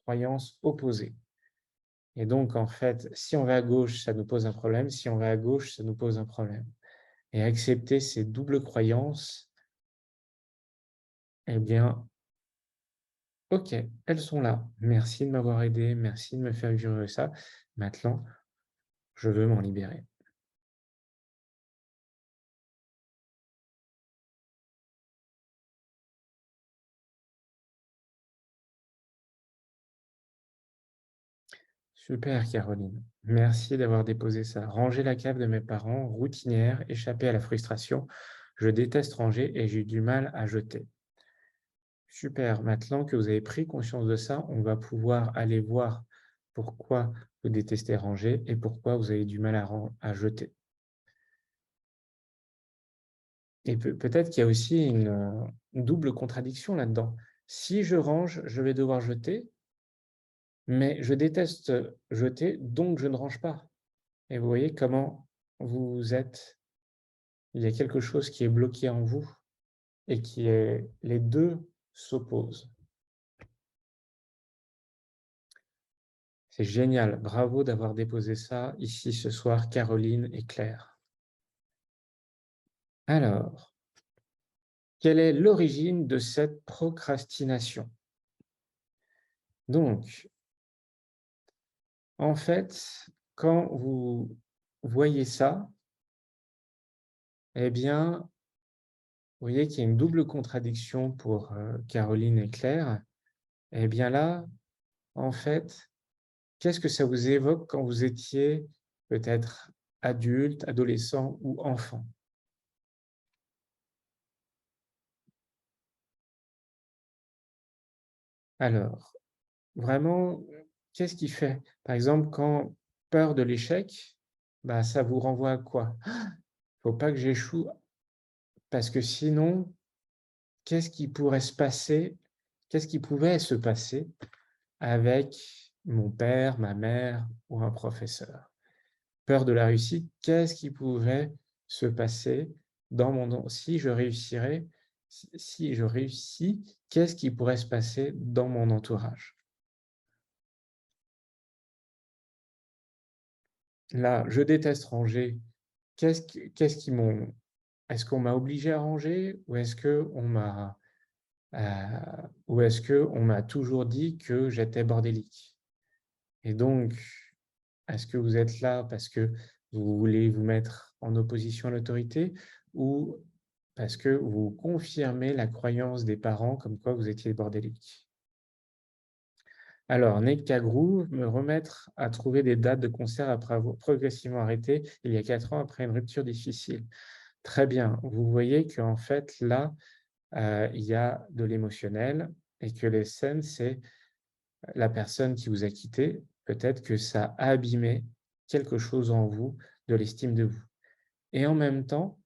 croyances opposées. Et donc en fait, si on va à gauche, ça nous pose un problème, si on va à gauche, ça nous pose un problème. Et accepter ces doubles croyances, eh bien, OK, elles sont là. Merci de m'avoir aidé, merci de me faire vivre ça. Maintenant, je veux m'en libérer. Super Caroline, merci d'avoir déposé ça. Ranger la cave de mes parents, routinière, échapper à la frustration. Je déteste ranger et j'ai du mal à jeter. Super, maintenant que vous avez pris conscience de ça, on va pouvoir aller voir pourquoi vous détestez ranger et pourquoi vous avez du mal à jeter. Et peut-être qu'il y a aussi une double contradiction là-dedans. Si je range, je vais devoir jeter, mais je déteste jeter, donc je ne range pas. Et vous voyez comment vous êtes, il y a quelque chose qui est bloqué en vous et qui est, les deux s'opposent. C'est génial, bravo d'avoir déposé ça ici ce soir, Caroline et Claire. Alors, quelle est l'origine de cette procrastination? Donc, en fait, quand vous voyez ça, eh bien, vous voyez qu'il y a une double contradiction pour Caroline et Claire. Eh bien là, en fait, qu'est-ce que ça vous évoque quand vous étiez peut-être adulte, adolescent ou enfant? Alors, vraiment, qu'est-ce qui fait? Par exemple, quand peur de l'échec, bah, ça vous renvoie à quoi? Faut pas que j'échoue parce que sinon, qu'est-ce qui pourrait se passer? Qu'est-ce qui pouvait se passer avec mon père, ma mère ou un professeur? Peur de la réussite, qu'est-ce qui pourrait se passer dans mon en si je réussirais, si je réussis, qu'est-ce qui pourrait se passer dans mon entourage? Là, je déteste ranger. Qu'est-ce qui m'ont est-ce qu'on m'a obligé à ranger ou est-ce qu'on m'a, heu, ou est-ce qu'on m'a toujours dit que j'étais bordélique? Et donc, est-ce que vous êtes là parce que vous voulez vous mettre en opposition à l'autorité ou parce que vous confirmez la croyance des parents comme quoi vous étiez bordélique? Alors, Nectagrou, me remettre à trouver des dates de concert après avoir progressivement arrêté il y a 4 ans après une rupture difficile. Très bien, vous voyez qu'en fait là, il y a de l'émotionnel et que les scènes, c'est la personne qui vous a quitté. Peut-être que ça a abîmé quelque chose en vous de l'estime de vous. Et en même temps,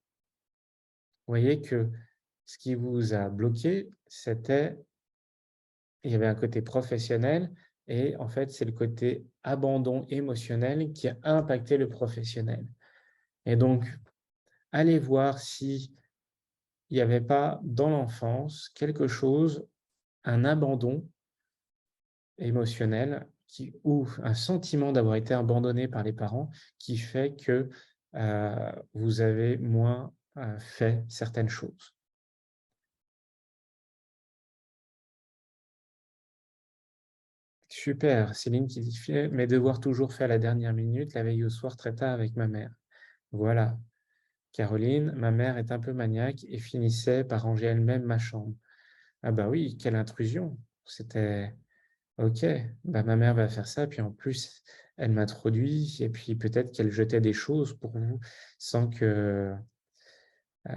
vous voyez que ce qui vous a bloqué, il y avait un côté professionnel et en fait, c'est le côté abandon émotionnel qui a impacté le professionnel. Et donc, allez voir si il n'y avait pas dans l'enfance quelque chose, un abandon émotionnel ou un sentiment d'avoir été abandonné par les parents qui fait que vous avez moins fait certaines choses. Super, Céline qui dit: Mes devoirs toujours faits à la dernière minute, la veille au soir très tard avec ma mère». Voilà. Caroline: «Ma mère est un peu maniaque et finissait par ranger elle-même ma chambre». Ah bah oui, quelle intrusion! C'était OK, bah, ma mère va faire ça, puis en plus, elle m'introduit et puis peut-être qu'elle jetait des choses pour vous sans que, heu,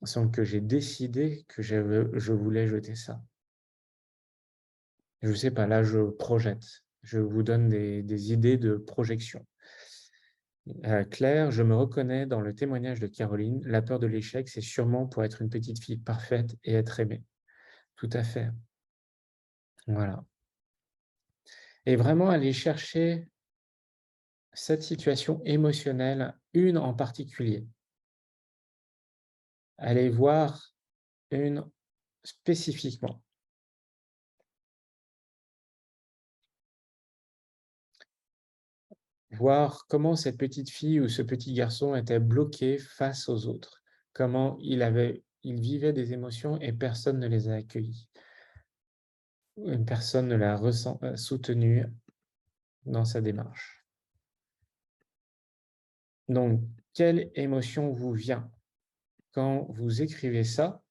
sans que j'ai décidé que je voulais jeter ça. Je sais pas, là, je projette. Je vous donne des idées de projection. Claire: «Je me reconnais dans le témoignage de Caroline. La peur de l'échec, c'est sûrement pour être une petite fille parfaite et être aimée». Tout à fait, voilà, et vraiment aller chercher cette situation émotionnelle, une en particulier. Allez voir une spécifiquement. Voir comment cette petite fille ou ce petit garçon était bloqué face aux autres. Comment il vivait des émotions et personne ne les a accueillies. Une personne ne l'a soutenu dans sa démarche. Donc, quelle émotion vous vient quand vous écrivez ça?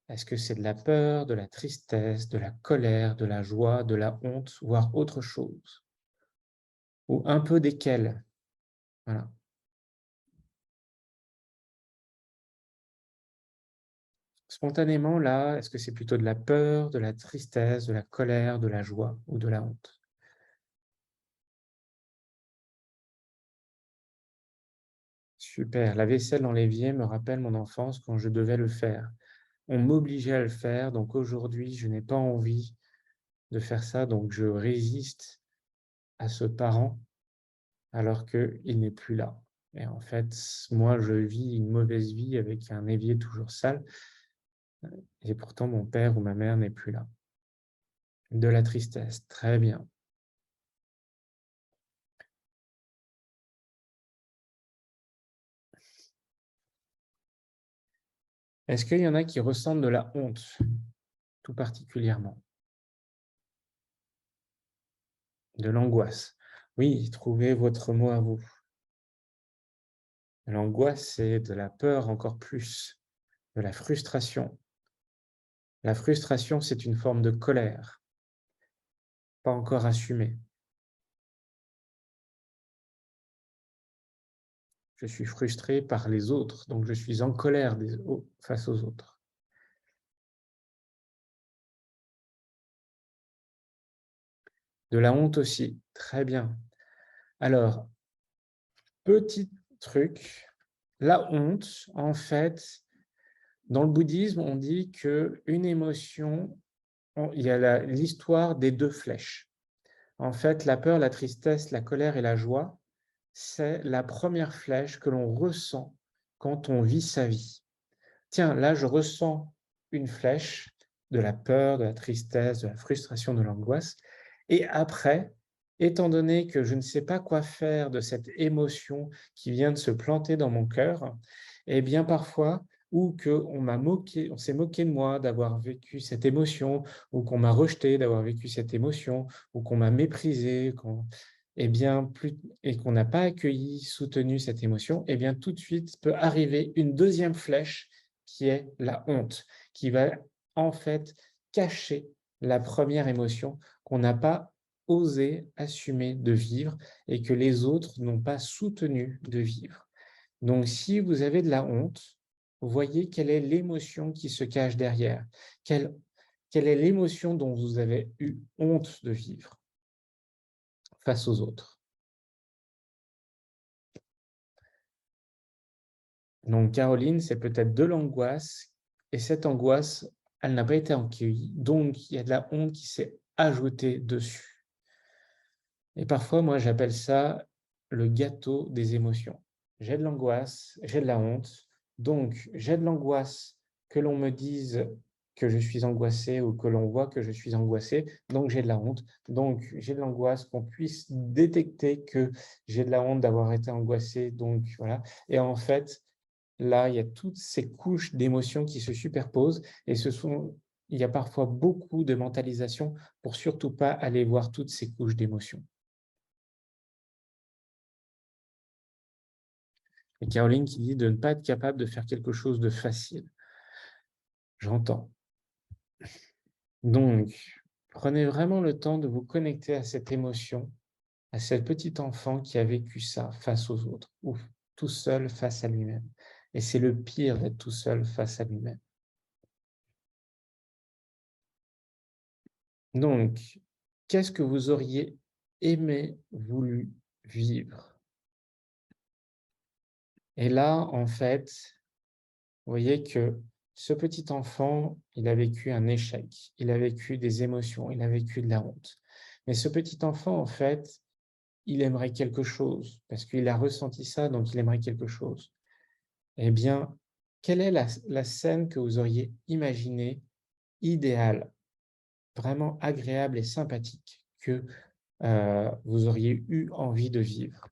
Est-ce que c'est de la peur, de la tristesse, de la colère, de la joie, de la honte, voire autre chose? Ou un peu desquelles? Voilà. Spontanément, là, est-ce que c'est plutôt de la peur, de la tristesse, de la colère, de la joie ou de la honte? Super. La vaisselle dans l'évier me rappelle mon enfance quand je devais le faire. On m'obligeait à le faire, donc aujourd'hui, je n'ai pas envie de faire ça, donc je résiste à ce parent alors qu'il n'est plus là. Et en fait, moi, je vis une mauvaise vie avec un évier toujours sale, et pourtant mon père ou ma mère n'est plus là. De la tristesse, très bien. Est-ce qu'il y en a qui ressentent de la honte, tout particulièrement? De l'angoisse? Oui, trouvez votre mot à vous. L'angoisse, c'est de la peur encore plus, de la frustration. La frustration, c'est une forme de colère, pas encore assumée. Je suis frustré par les autres, donc je suis en colère face aux autres. De la honte aussi, très bien. Alors, petit truc, la honte, en fait, dans le bouddhisme, on dit qu'une émotion, il y a l'histoire des 2 flèches. En fait, la peur, la tristesse, la colère et la joie, c'est la première flèche que l'on ressent quand on vit sa vie. Tiens, là, je ressens une flèche de la peur, de la tristesse, de la frustration, de l'angoisse. Et après, étant donné que je ne sais pas quoi faire de cette émotion qui vient de se planter dans mon cœur, eh bien parfois, ou qu'on m'a moqué, on s'est moqué de moi d'avoir vécu cette émotion, ou qu'on m'a rejeté d'avoir vécu cette émotion, ou qu'on m'a méprisé, eh bien, et qu'on n'a pas accueilli, soutenu cette émotion, eh bien tout de suite peut arriver une deuxième flèche qui est la honte, qui va en fait cacher la première émotion qu'on n'a pas osé assumer de vivre et que les autres n'ont pas soutenu de vivre. Donc si vous avez de la honte, voyez quelle est l'émotion qui se cache derrière. Quelle est l'émotion dont vous avez eu honte de vivre face aux autres. Donc Caroline, c'est peut-être de l'angoisse et cette angoisse, elle n'a pas été accueillie. Donc, il y a de la honte qui s'est ajoutée dessus. Et parfois, moi, j'appelle ça le gâteau des émotions. J'ai de l'angoisse, j'ai de la honte. Donc, j'ai de l'angoisse que l'on me dise que je suis angoissé ou que l'on voit que je suis angoissé. Donc, j'ai de la honte. Donc, j'ai de l'angoisse qu'on puisse détecter que j'ai de la honte d'avoir été angoissé. Donc, voilà. Et en fait, là, il y a toutes ces couches d'émotions qui se superposent et il y a parfois beaucoup de mentalisation pour surtout pas aller voir toutes ces couches d'émotions. Et Caroline qui dit de ne pas être capable de faire quelque chose de facile. J'entends. Donc, prenez vraiment le temps de vous connecter à cette émotion, à ce petit enfant qui a vécu ça face aux autres, ou tout seul face à lui-même. Et c'est le pire d'être tout seul face à lui-même. Donc, qu'est-ce que vous auriez aimé, voulu vivre? Et là, en fait, vous voyez que ce petit enfant, il a vécu un échec, il a vécu des émotions, il a vécu de la honte. Mais ce petit enfant, en fait, il aimerait quelque chose, parce qu'il a ressenti ça, donc il aimerait quelque chose. Eh bien, quelle est la scène que vous auriez imaginée, idéale, vraiment agréable et sympathique, que vous auriez eu envie de vivre?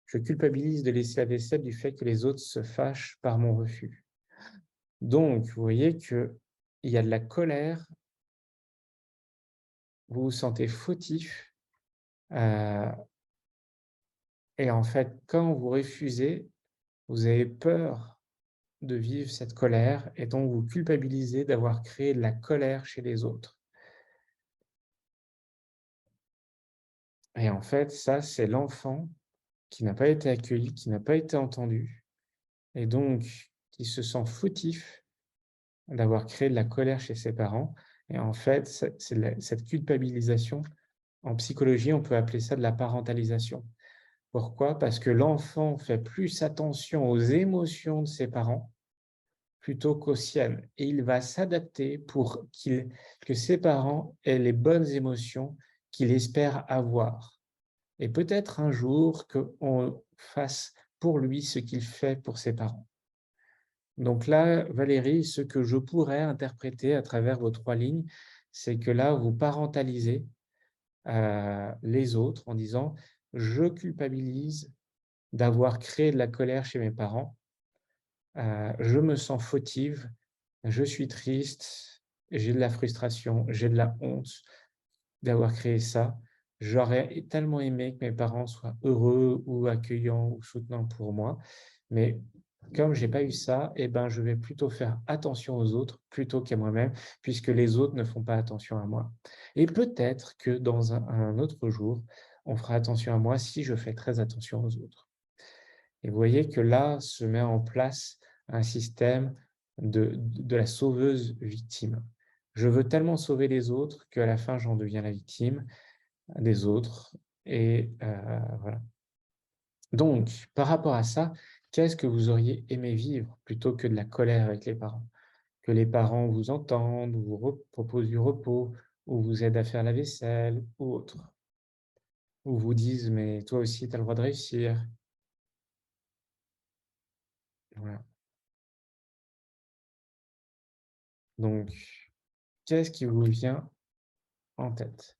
Je culpabilise de laisser la vaisselle du fait que les autres se fâchent par mon refus. Donc, vous voyez qu'il y a de la colère, vous vous sentez fautif, heu et en fait, quand vous refusez, vous avez peur de vivre cette colère et donc vous culpabilisez d'avoir créé de la colère chez les autres et en fait, ça, c'est l'enfant qui n'a pas été accueilli, qui n'a pas été entendu et donc qui se sent fautif d'avoir créé de la colère chez ses parents et en fait, c'est cette culpabilisation, en psychologie, on peut appeler ça de la parentalisation. Pourquoi? Parce que l'enfant fait plus attention aux émotions de ses parents plutôt qu'aux siennes et il va s'adapter pour que ses parents aient les bonnes émotions qu'il espère avoir et peut-être un jour qu'on fasse pour lui ce qu'il fait pour ses parents. Donc là, Valérie, ce que je pourrais interpréter à travers vos 3 lignes, c'est que là, vous parentalisez, les autres en disant: «Je culpabilise d'avoir créé de la colère chez mes parents, je me sens fautive, je suis triste, j'ai de la frustration, j'ai de la honte d'avoir créé ça. J'aurais tellement aimé que mes parents soient heureux ou accueillants ou soutenants pour moi, mais comme j'ai pas eu ça et ben, je vais plutôt faire attention aux autres plutôt qu'à moi-même, puisque les autres ne font pas attention à moi et peut-être que dans un autre jour, on fera attention à moi si je fais très attention aux autres». Et vous voyez que là se met en place un système de la sauveuse victime. Je veux tellement sauver les autres qu'à la fin, j'en deviens la victime des autres et voilà. Donc par rapport à ça, qu'est-ce que vous auriez aimé vivre plutôt que de la colère avec les parents? Que les parents vous entendent, ou vous proposent du repos, ou vous aident à faire la vaisselle ou autre, ou vous disent: «Mais toi aussi, tu as le droit de réussir». Voilà. Donc qu'est-ce qui vous vient en tête?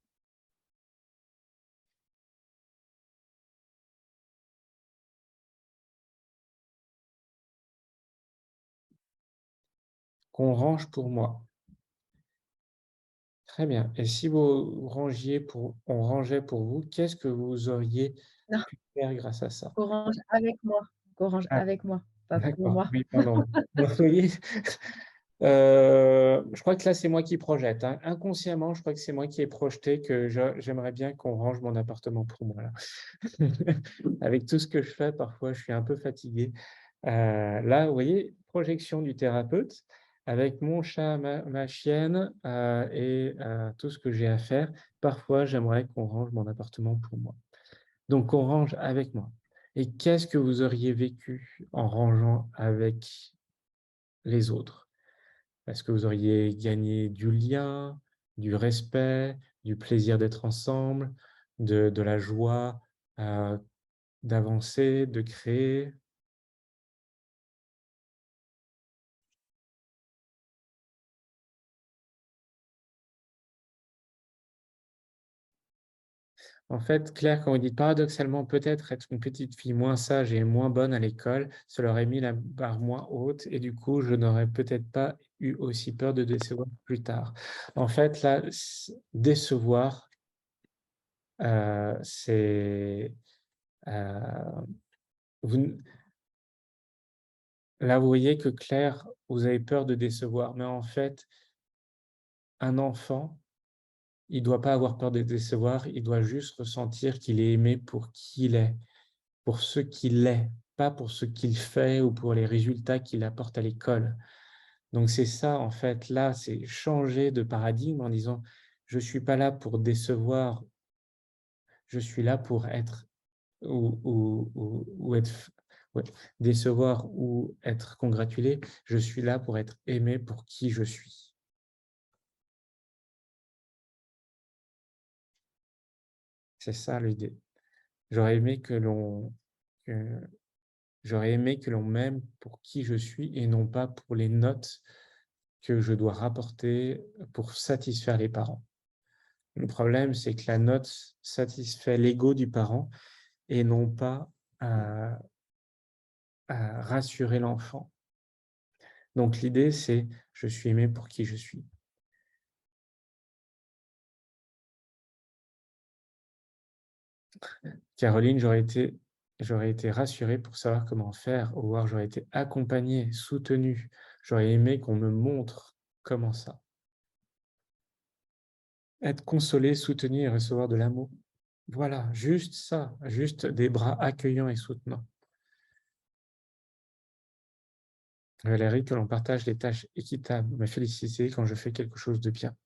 Qu'on range pour moi. Très bien et si on rangeait pour vous, qu'est-ce que vous auriez Non, pu faire grâce à ça? orange avec moi, orange Ah, avec moi, pas pour d'accord, moi. oui, pardon. Vous voyez? Je crois que là, c'est moi qui projette, hein. Inconsciemment, je crois que c'est moi qui ai projeté que j'aimerais bien qu'on range mon appartement pour moi, là. Avec tout ce que je fais, parfois, je suis un peu fatigué. Là, vous voyez, projection du thérapeute avec mon chat, ma chienne, et tout ce que j'ai à faire. Parfois, j'aimerais qu'on range mon appartement pour moi. Donc on range avec moi. Et qu'est-ce que vous auriez vécu en rangeant avec les autres? Est-ce que vous auriez gagné du lien, du respect, du plaisir d'être ensemble, de la joie, heu, d'avancer, de créer? En fait, Claire, quand vous dites paradoxalement, peut-être être une petite fille moins sage et moins bonne à l'école, ça leur aurait mis la barre moins haute et du coup, je n'aurais peut-être pas eu aussi peur de décevoir plus tard. En fait, là, décevoir, c'est, heu, vous n là, vous voyez que Claire, vous avez peur de décevoir, mais en fait, un enfant, il doit pas avoir peur de décevoir, il doit juste ressentir qu'il est aimé pour qui il est. Pour ce qu'il est, pas pour ce qu'il fait ou pour les résultats qu'il apporte à l'école. Donc c'est ça, en fait, là, c'est changer de paradigme en disant: «Je suis pas là pour décevoir, je suis là pour être ou être f ouais, décevoir ou être congratulé, je suis là pour être aimé pour qui je suis». C'est ça l'idée. J'aurais aimé que l'on que j'aurais aimé que l'on m'aime pour qui je suis et non pas pour les notes que je dois rapporter pour satisfaire les parents. Le problème, c'est que la note satisfait l'ego du parent et non pas à rassurer l'enfant. Donc l'idée, c'est: «Je suis aimé pour qui je suis». Caroline, j'aurais été rassuré pour savoir comment faire, ou voir j'aurais été accompagné, soutenu. J'aurais aimé qu'on me montre comment ça. Être consolé, soutenu et recevoir de l'amour. Voilà, juste ça, juste des bras accueillants et soutenants. Valérie, que l'on partage les tâches équitables, me féliciter quand je fais quelque chose de bien.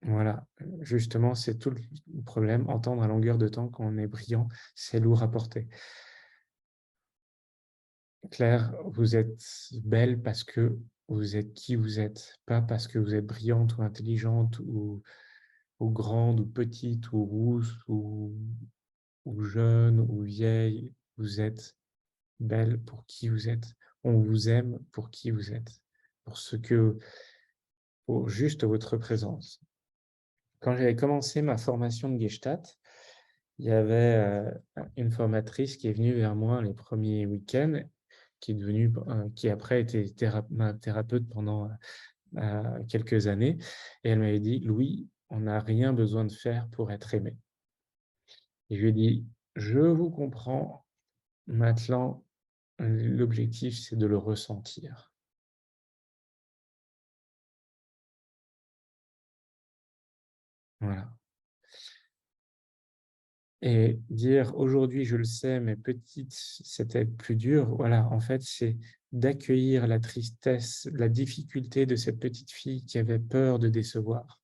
Voilà, justement, c'est tout le problème, entendre à longueur de temps qu'on est brillant, c'est lourd à porter. Claire, vous êtes belle parce que vous êtes qui vous êtes, pas parce que vous êtes brillante ou intelligente ou grande ou petite ou rousse ou jeune ou vieille. Vous êtes belle pour qui vous êtes. On vous aime pour qui vous êtes, pour ce que pour juste votre présence. Quand j'avais commencé ma formation de Gestalt, il y avait, une formatrice qui est venue vers moi les premiers week-ends, qui est devenue qui après a été ma thérapeute pendant, quelques années et elle m'avait dit: «Louis, on n'a rien besoin de faire pour être aimé». Et je lui ai dit: «Je vous comprends, maintenant, l'objectif, c'est de le ressentir». Voilà. Et dire: «Aujourd'hui, je le sais, mais petite, c'était plus dur», voilà, en fait, c'est d'accueillir la tristesse, la difficulté de cette petite fille qui avait peur de décevoir.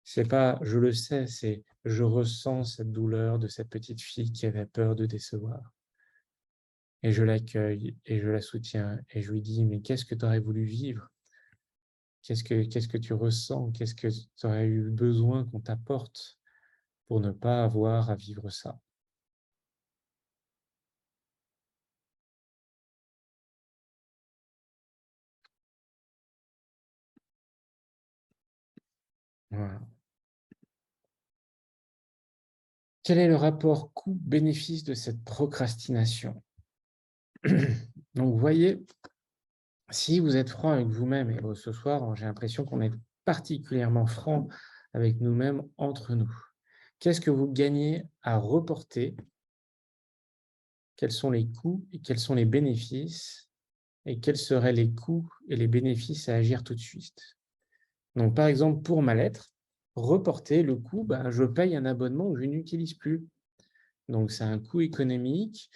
C'est pas: «Je le sais», c'est: «Je ressens cette douleur de cette petite fille qui avait peur de décevoir» et je l'accueille et je la soutiens et je lui dis: «Mais qu'est-ce que tu aurais voulu vivre? Qu'est-ce que tu ressens? Qu'est-ce que tu aurais eu besoin qu'on t'apporte pour ne pas avoir à vivre ça?» Voilà. Quel est le rapport coût-bénéfice de cette procrastination? Donc, vous voyez, si vous êtes franc avec vous-même, et ce soir, j'ai l'impression qu'on est particulièrement franc avec nous-mêmes, entre nous. Qu'est-ce que vous gagnez à reporter? Quels sont les coûts et quels sont les bénéfices? Et quels seraient les coûts et les bénéfices à agir tout de suite? Donc, par exemple, pour ma lettre, reporter le coût, ben, je paye un abonnement que je n'utilise plus. Donc c'est un coût économique,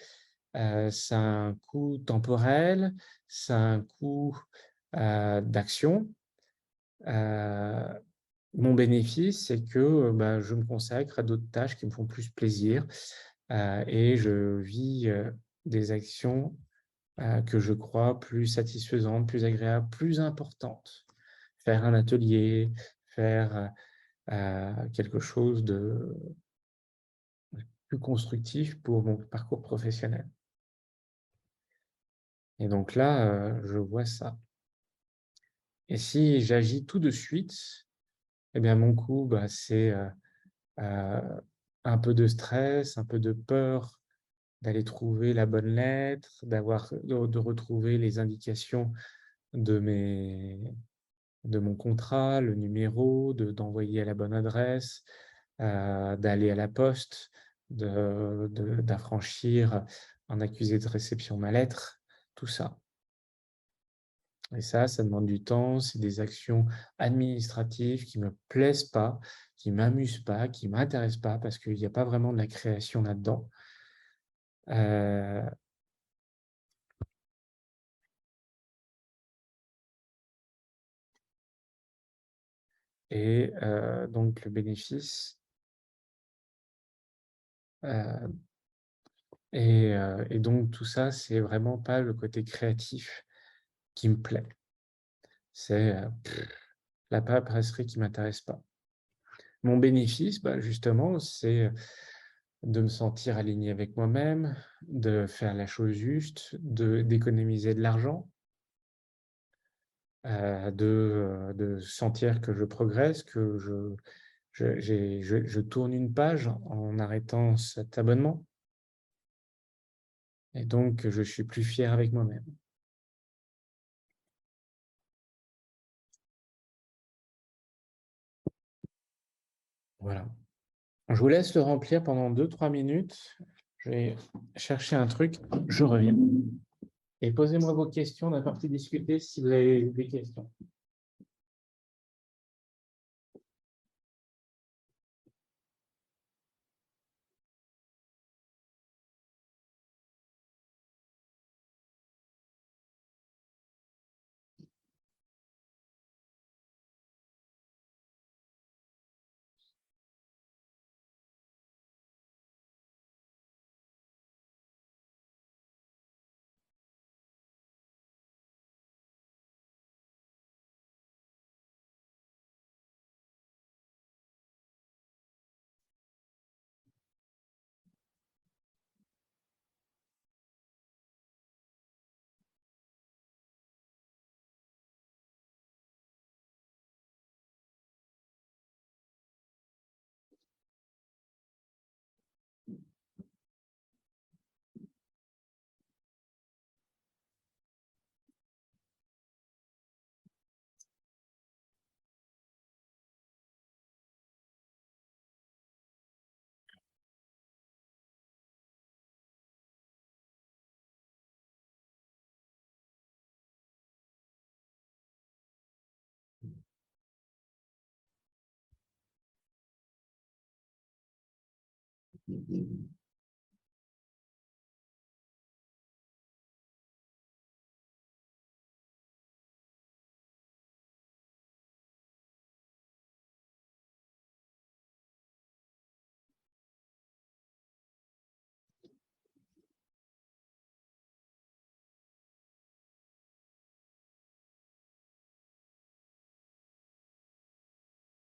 ça a un coût temporel, ça a un coût, d'action, heu Mon bénéfice, c'est que, bah, je me consacre à d'autres tâches qui me font plus plaisir, et je vis, des actions, que je crois plus satisfaisantes, plus agréables, plus importantes. Faire un atelier, faire, quelque chose de plus constructif pour mon parcours professionnel. Et donc là, je vois ça. Et si j'agis tout de suite, eh bien mon coup, bah, c'est, heu, un peu de stress, un peu de peur d'aller trouver la bonne lettre, de retrouver les indications de mes de mon contrat, le numéro, d'envoyer à la bonne adresse, d'aller à la poste, d'affranchir un accusé de réception ma lettre, tout ça. Et ça demande du temps, c'est des actions administratives qui me plaisent pas, qui m'amusent pas, qui m'intéressent pas parce qu'il y a pas vraiment de la création là-dedans. Heu donc le bénéfice, heu et donc tout ça, c'est vraiment pas le côté créatif qui me plaît. C'est, la paperasserie qui m'intéresse pas. Mon bénéfice, bah, justement, c'est, de me sentir aligné avec moi-même, de faire la chose juste, d'économiser de l'argent, de sentir que je progresse, que je tourne une page en arrêtant cet abonnement et donc je suis plus fier avec moi-même. Voilà. Je vous laisse le remplir pendant 2 3 minutes. Je vais chercher un truc, je reviens. Et posez-moi vos questions, on a parti discuter si vous avez des questions.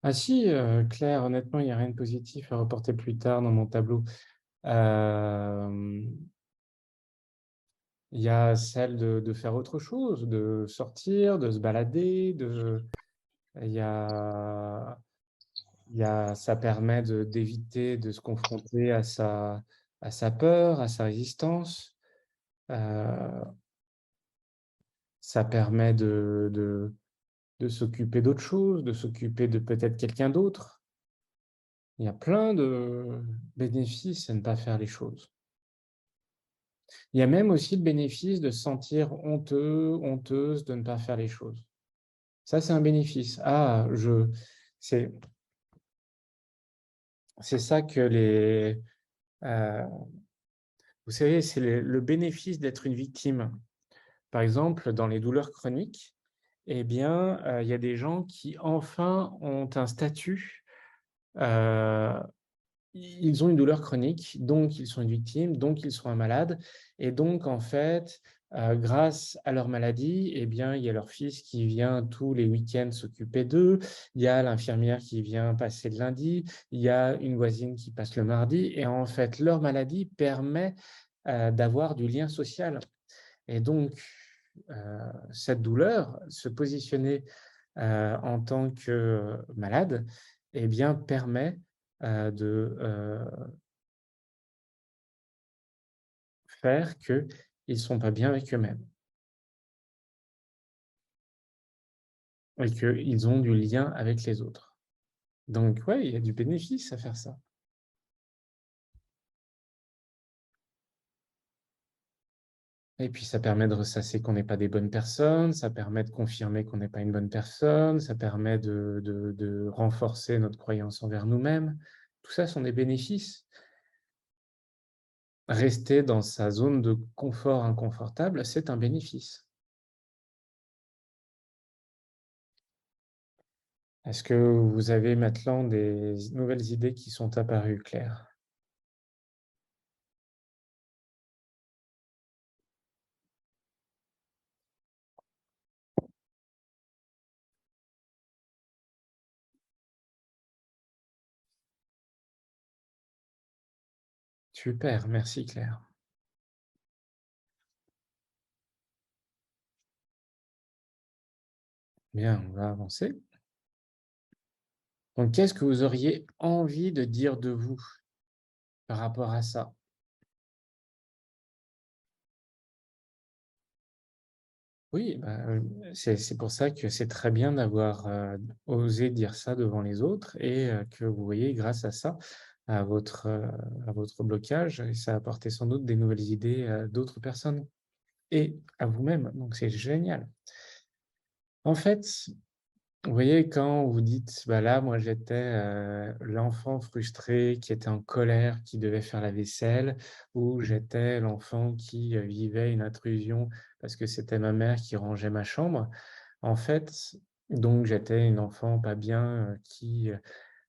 Ah si, Claire, honnêtement, il y a rien de positif à reporter plus tard dans mon tableau. Hem, il y a celle de faire autre chose, de sortir, de se balader, il y a ça permet d'éviter de se confronter à sa peur, à sa résistance. Heu, ça permet de s'occuper d'autre chose, de s'occuper de peut-être quelqu'un d'autre. Il y a plein de bénéfices à ne pas faire les choses. Il y a même aussi le bénéfice de se sentir honteux, honteuse de ne pas faire les choses. Ça, c'est un bénéfice. Ah, je c'est ça que heu, vous savez, c'est le bénéfice d'être une victime. Par exemple, dans les douleurs chroniques, eh bien, il y a des gens qui enfin ont un statut, heu, ils ont une douleur chronique, donc ils sont une victime, donc ils sont un malade et donc en fait, grâce à leur maladie, eh bien, il y a leur fils qui vient tous les week-ends s'occuper d'eux, il y a l'infirmière qui vient passer le lundi, il y a une voisine qui passe le mardi et en fait, leur maladie permet, d'avoir du lien social et donc cette douleur, se positionner, en tant que malade et bien, permet, faire qu'ils ne sont pas bien avec eux-mêmes et qu'ils ont du lien avec les autres. Donc ouais, il y a du bénéfice à faire ça. Et puis ça permet de ressasser qu'on n'est pas des bonnes personnes, ça permet de confirmer qu'on n'est pas une bonne personne, ça permet de renforcer notre croyance envers nous-mêmes. Tout ça sont des bénéfices. Rester dans sa zone de confort inconfortable, c'est un bénéfice. Est-ce que vous avez maintenant des nouvelles idées qui sont apparues, Claire? Super, merci Claire. Bien, on va avancer. Donc, qu'est-ce que vous auriez envie de dire de vous par rapport à ça? Oui, bah, c'est pour ça que c'est très bien d'avoir, osé dire ça devant les autres et que vous voyez grâce à ça, à votre blocage et ça a apporté sans doute des nouvelles idées à d'autres personnes et à vous-même, donc c'est génial. En fait, vous voyez, quand vous dites: «Bah, là, moi, j'étais, l'enfant frustré qui était en colère, qui devait faire la vaisselle» ou «J'étais l'enfant qui, vivait une intrusion parce que c'était ma mère qui rangeait ma chambre». En fait, donc j'étais une enfant pas bien,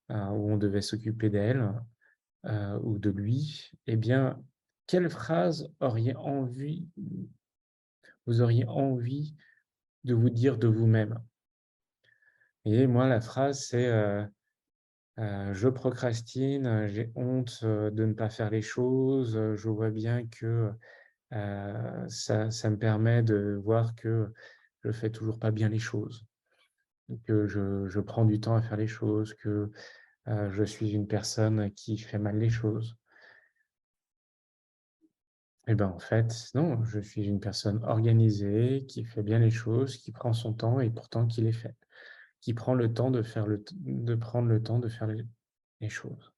où on devait s'occuper d'elle, ou de lui. Eh bien, quelle phrase vous auriez envie de vous dire de vous-même? Et moi, la phrase, c'est, je procrastine, j'ai honte, de ne pas faire les choses, je vois bien que, ça me permet de voir que je fais toujours pas bien les choses, que je prends du temps à faire les choses, que, je suis une personne qui fait mal les choses. Et ben, en fait, non, je suis une personne organisée, qui fait bien les choses, qui prend son temps et pourtant qui les fait. Qui prend le temps de prendre le temps de faire les choses.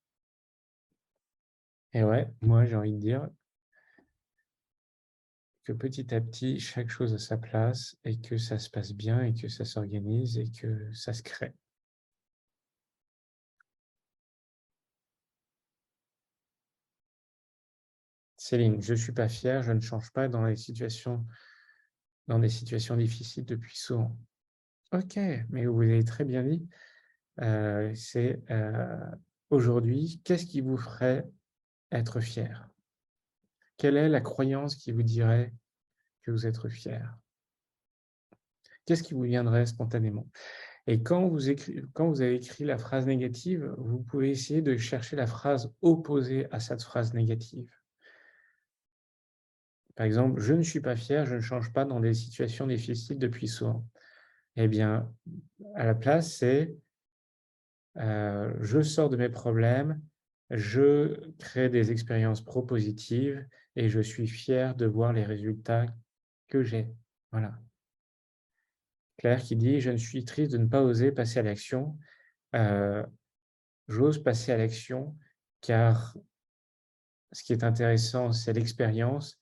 Et ouais, moi j'ai envie de dire que petit à petit, chaque chose a sa place et que ça se passe bien et que ça s'organise et que ça se crée. Céline, je suis pas fier, je ne change pas dans des situations difficiles depuis souvent. OK, mais vous avez très bien dit, aujourd'hui, qu'est-ce qui vous ferait être fier? Quelle est la croyance qui vous dirait que vous êtes fier? Qu'est-ce qui vous viendrait spontanément? Et quand vous avez écrit la phrase négative, vous pouvez essayer de chercher la phrase opposée à cette phrase négative. Par exemple: «Je ne suis pas fier, je ne change pas dans des situations difficiles depuis souvent». Eh bien, à la place, c'est, «Je sors de mes problèmes, je crée des expériences propositives et je suis fier de voir les résultats que j'ai». Voilà. Claire qui dit: «Je ne suis triste de ne pas oser passer à l'action». Heu, J'ose passer à l'action car ce qui est intéressant, c'est l'expérience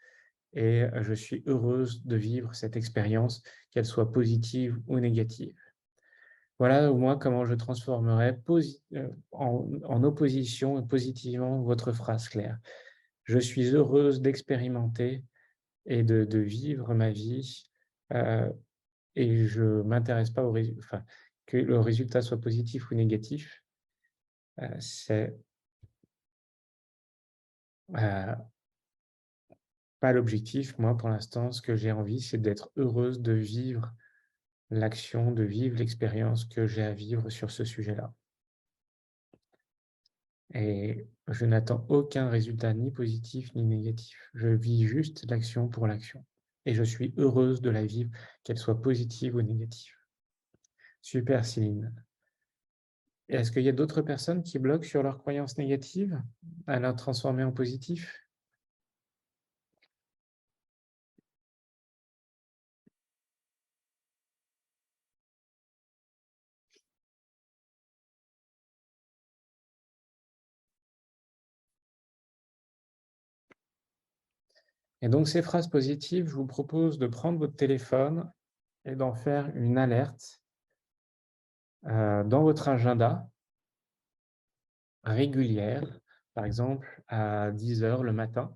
et je suis heureuse de vivre cette expérience, qu'elle soit positive ou négative. Voilà au moins comment je transformerais en opposition positivement votre phrase, Claire. Je suis heureuse d'expérimenter et de vivre ma vie, heu, et je ne m'intéresse pas enfin, que le résultat soit positif ou négatif, c'est pas l'objectif. Moi, pour l'instant, ce que j'ai envie, c'est d'être heureuse de vivre l'action, de vivre l'expérience que j'ai à vivre sur ce sujet-là. Et je n'attends aucun résultat ni positif ni négatif. Je vis juste l'action pour l'action. Et je suis heureuse de la vivre, qu'elle soit positive ou négative. Super, Céline. Et est-ce qu'il y a d'autres personnes qui bloquent sur leurs croyances négatives à la transformer en positif? Et donc, ces phrases positives, je vous propose de prendre votre téléphone et d'en faire une alerte dans votre agenda régulière, par exemple à 10 heures le matin,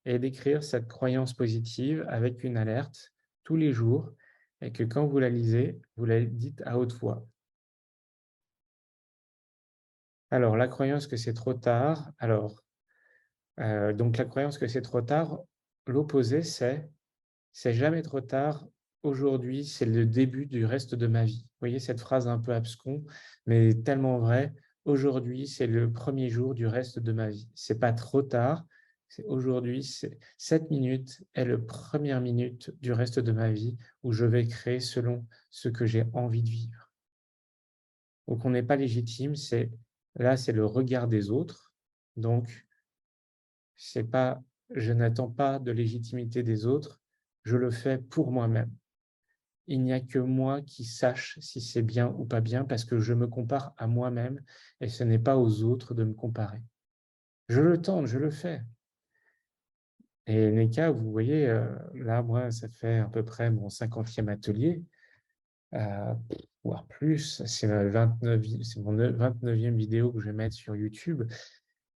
et d'écrire cette croyance positive avec une alerte tous les jours, et que quand vous la lisez, vous la dites à haute voix. Alors, la croyance que c'est trop tard, donc la croyance que c'est trop tard, l'opposé c'est jamais trop tard, aujourd'hui c'est le début du reste de ma vie. Vous voyez cette phrase un peu abscon, mais tellement vraie. Aujourd'hui, c'est le premier jour du reste de ma vie. C'est pas trop tard, c'est aujourd'hui, cette minute est la première minute du reste de ma vie où je vais créer selon ce que j'ai envie de vivre. Donc on n'est pas légitime, c'est le regard des autres. Donc c'est pas je n'attends pas de légitimité des autres, je le fais pour moi-même. Il n'y a que moi qui sache si c'est bien ou pas bien parce que je me compare à moi-même et ce n'est pas aux autres de me comparer. Je le tente, je le fais. Et Neka, vous voyez, là, moi, ça fait à peu près mon 50e atelier, heu, voire plus. C'est mon 29e vidéo que je vais mettre sur YouTube,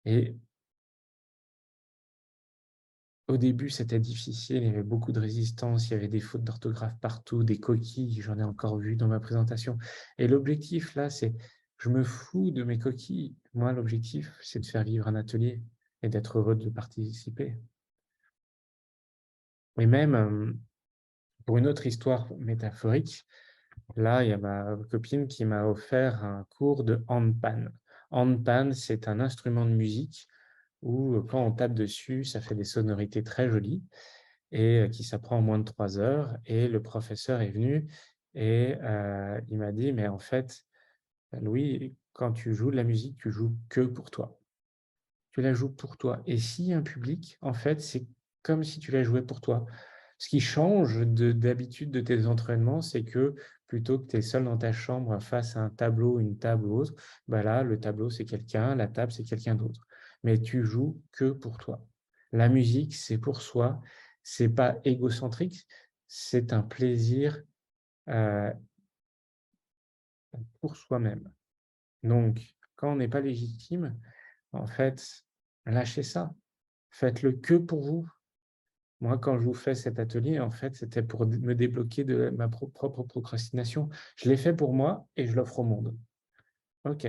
et au début, c'était difficile, il y avait beaucoup de résistance, il y avait des fautes d'orthographe partout, des coquilles, j'en ai encore vu dans ma présentation. Et l'objectif là, c'est je me fous de mes coquilles. Moi, l'objectif, c'est de faire vivre un atelier et d'être heureux de participer. Et même, pour une autre histoire métaphorique, là, il y a ma copine qui m'a offert un cours de handpan. Handpan, c'est un instrument de musique où, quand on tape dessus, ça fait des sonorités très jolies, et qui s'apprend en moins de 3 heures. Et le professeur est venu et il m'a dit: «Mais en fait, Louis, quand tu joues de la musique, tu joues que pour toi. Tu la joues pour toi, et s'il y a un public, en fait, c'est comme si tu la jouais pour toi». Ce qui change d'habitude de tes entraînements, c'est que plutôt que tu es seul dans ta chambre face à un tableau, une table ou autre, bah là, le tableau, c'est quelqu'un, la table, c'est quelqu'un d'autre. Mais tu joues que pour toi. La musique, c'est pour soi, c'est pas égocentrique, c'est un plaisir, heu, pour soi-même. Donc quand on n'est pas légitime, en fait, lâchez ça. Faites-le que pour vous. Moi, quand je vous fais cet atelier, en fait, c'était pour me débloquer de ma propre procrastination. Je l'ai fait pour moi et je l'offre au monde. OK.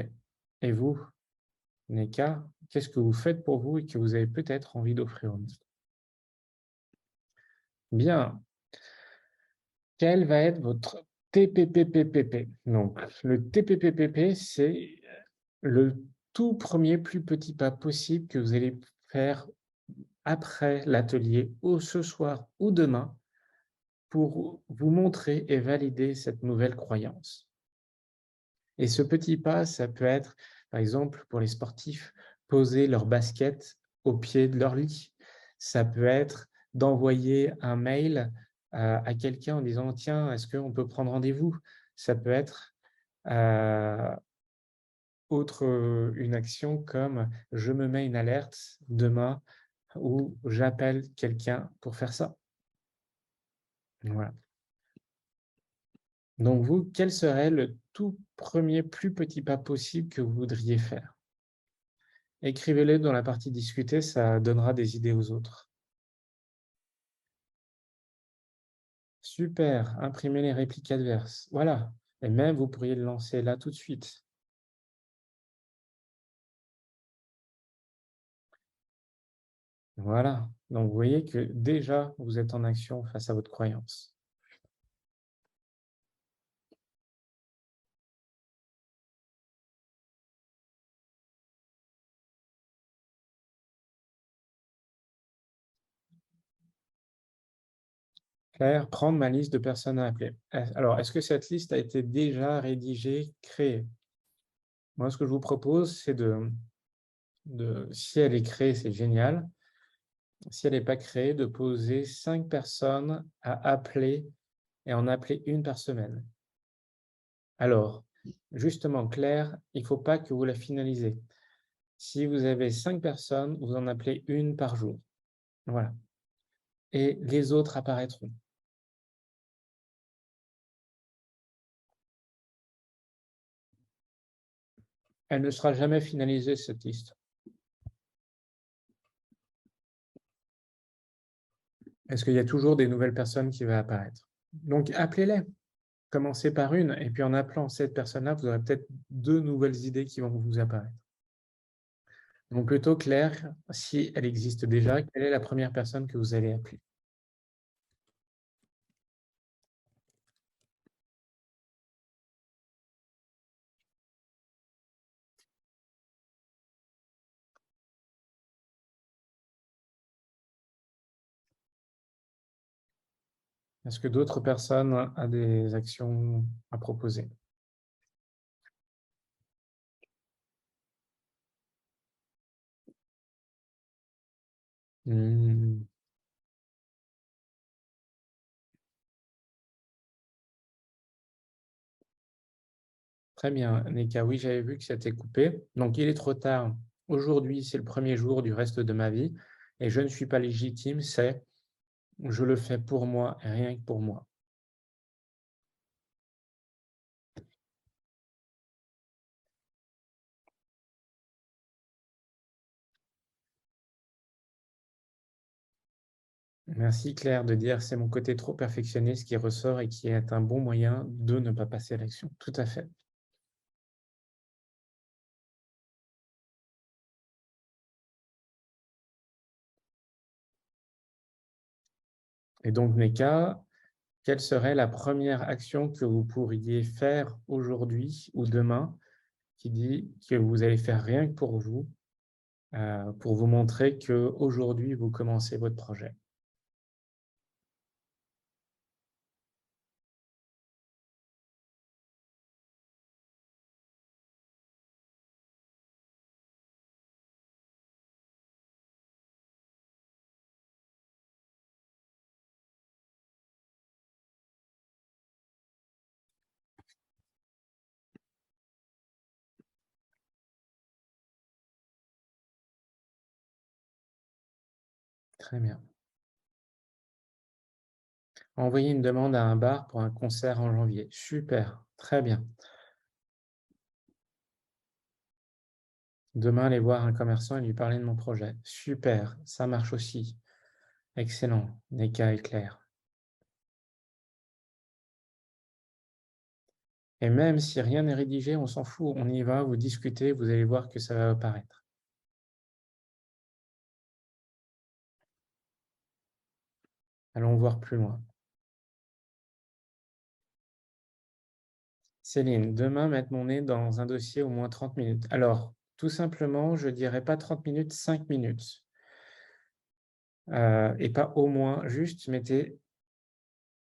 Et vous, Neka, qu'est-ce que vous faites pour vous et que vous avez peut-être envie d'offrir au monde? Bien. Quel va être votre TPPPPP? Donc, le TPPPP, c'est le tout premier plus petit pas possible que vous allez faire après l'atelier, ou ce soir ou demain, pour vous montrer et valider cette nouvelle croyance. Et ce petit pas, ça peut être, par exemple, pour les sportifs, poser leur basket au pied de leur lit. Ça peut être d'envoyer un mail à quelqu'un en disant: «Tiens, est-ce qu'on peut prendre rendez-vous?» Ça peut être, heu, une action comme: «Je me mets une alerte demain» ou «J'appelle quelqu'un pour faire ça». Voilà. Donc vous, quel serait le tout premier plus petit pas possible que vous voudriez faire? Écrivez-les dans la partie discuter, ça donnera des idées aux autres. Super, imprimez les répliques adverses. Voilà. Et même, vous pourriez le lancer là tout de suite. Voilà. Donc, vous voyez que déjà, vous êtes en action face à votre croyance. Claire, prendre ma liste de personnes à appeler. Alors, est-ce que cette liste a été déjà rédigée, créée? Moi, ce que je vous propose, c'est si elle est créée, c'est génial. Si elle n'est pas créée, de poser 5 personnes à appeler et en appeler une par semaine. Alors, justement, Claire, il ne faut pas que vous la finalisez. Si vous avez 5 personnes, vous en appelez une par jour. Voilà. Et les autres apparaîtront. Elle ne sera jamais finalisée, cette liste. Parce qu'il y a toujours des nouvelles personnes qui vont apparaître. Donc, appelez-les. Commencez par une, et puis en appelant cette personne-là, vous aurez peut-être 2 nouvelles idées qui vont vous apparaître. Donc plutôt Claire, si elle existe déjà, quelle est la première personne que vous allez appeler? Est-ce que d'autres personnes ont des actions à proposer? Mmh, très bien, Nika. Oui, j'avais vu que c'était coupé. Donc il est trop tard. Aujourd'hui, c'est le premier jour du reste de ma vie et je ne suis pas légitime, je le fais pour moi et rien que pour moi. Merci Claire de dire c'est mon côté trop perfectionniste qui ressort et qui est un bon moyen de ne pas passer à l'action. Tout à fait. Et donc, Neka, quelle serait la première action que vous pourriez faire aujourd'hui ou demain qui dit que vous allez faire rien que pour vous montrer qu'aujourd'hui, vous commencez votre projet? Très bien. Envoyer une demande à un bar pour un concert en janvier. Super, très bien. Demain, aller voir un commerçant et lui parler de mon projet. Super, ça marche aussi. Excellent, Neka est clair. Et même si rien n'est rédigé, on s'en fout, on y va, vous discutez, vous allez voir que ça va apparaître. Allons voir plus loin. Céline, demain, mettre mon nez dans un dossier au moins 30 minutes. Alors, tout simplement, je dirais pas 30 minutes, 5 minutes. Et pas au moins, juste mettez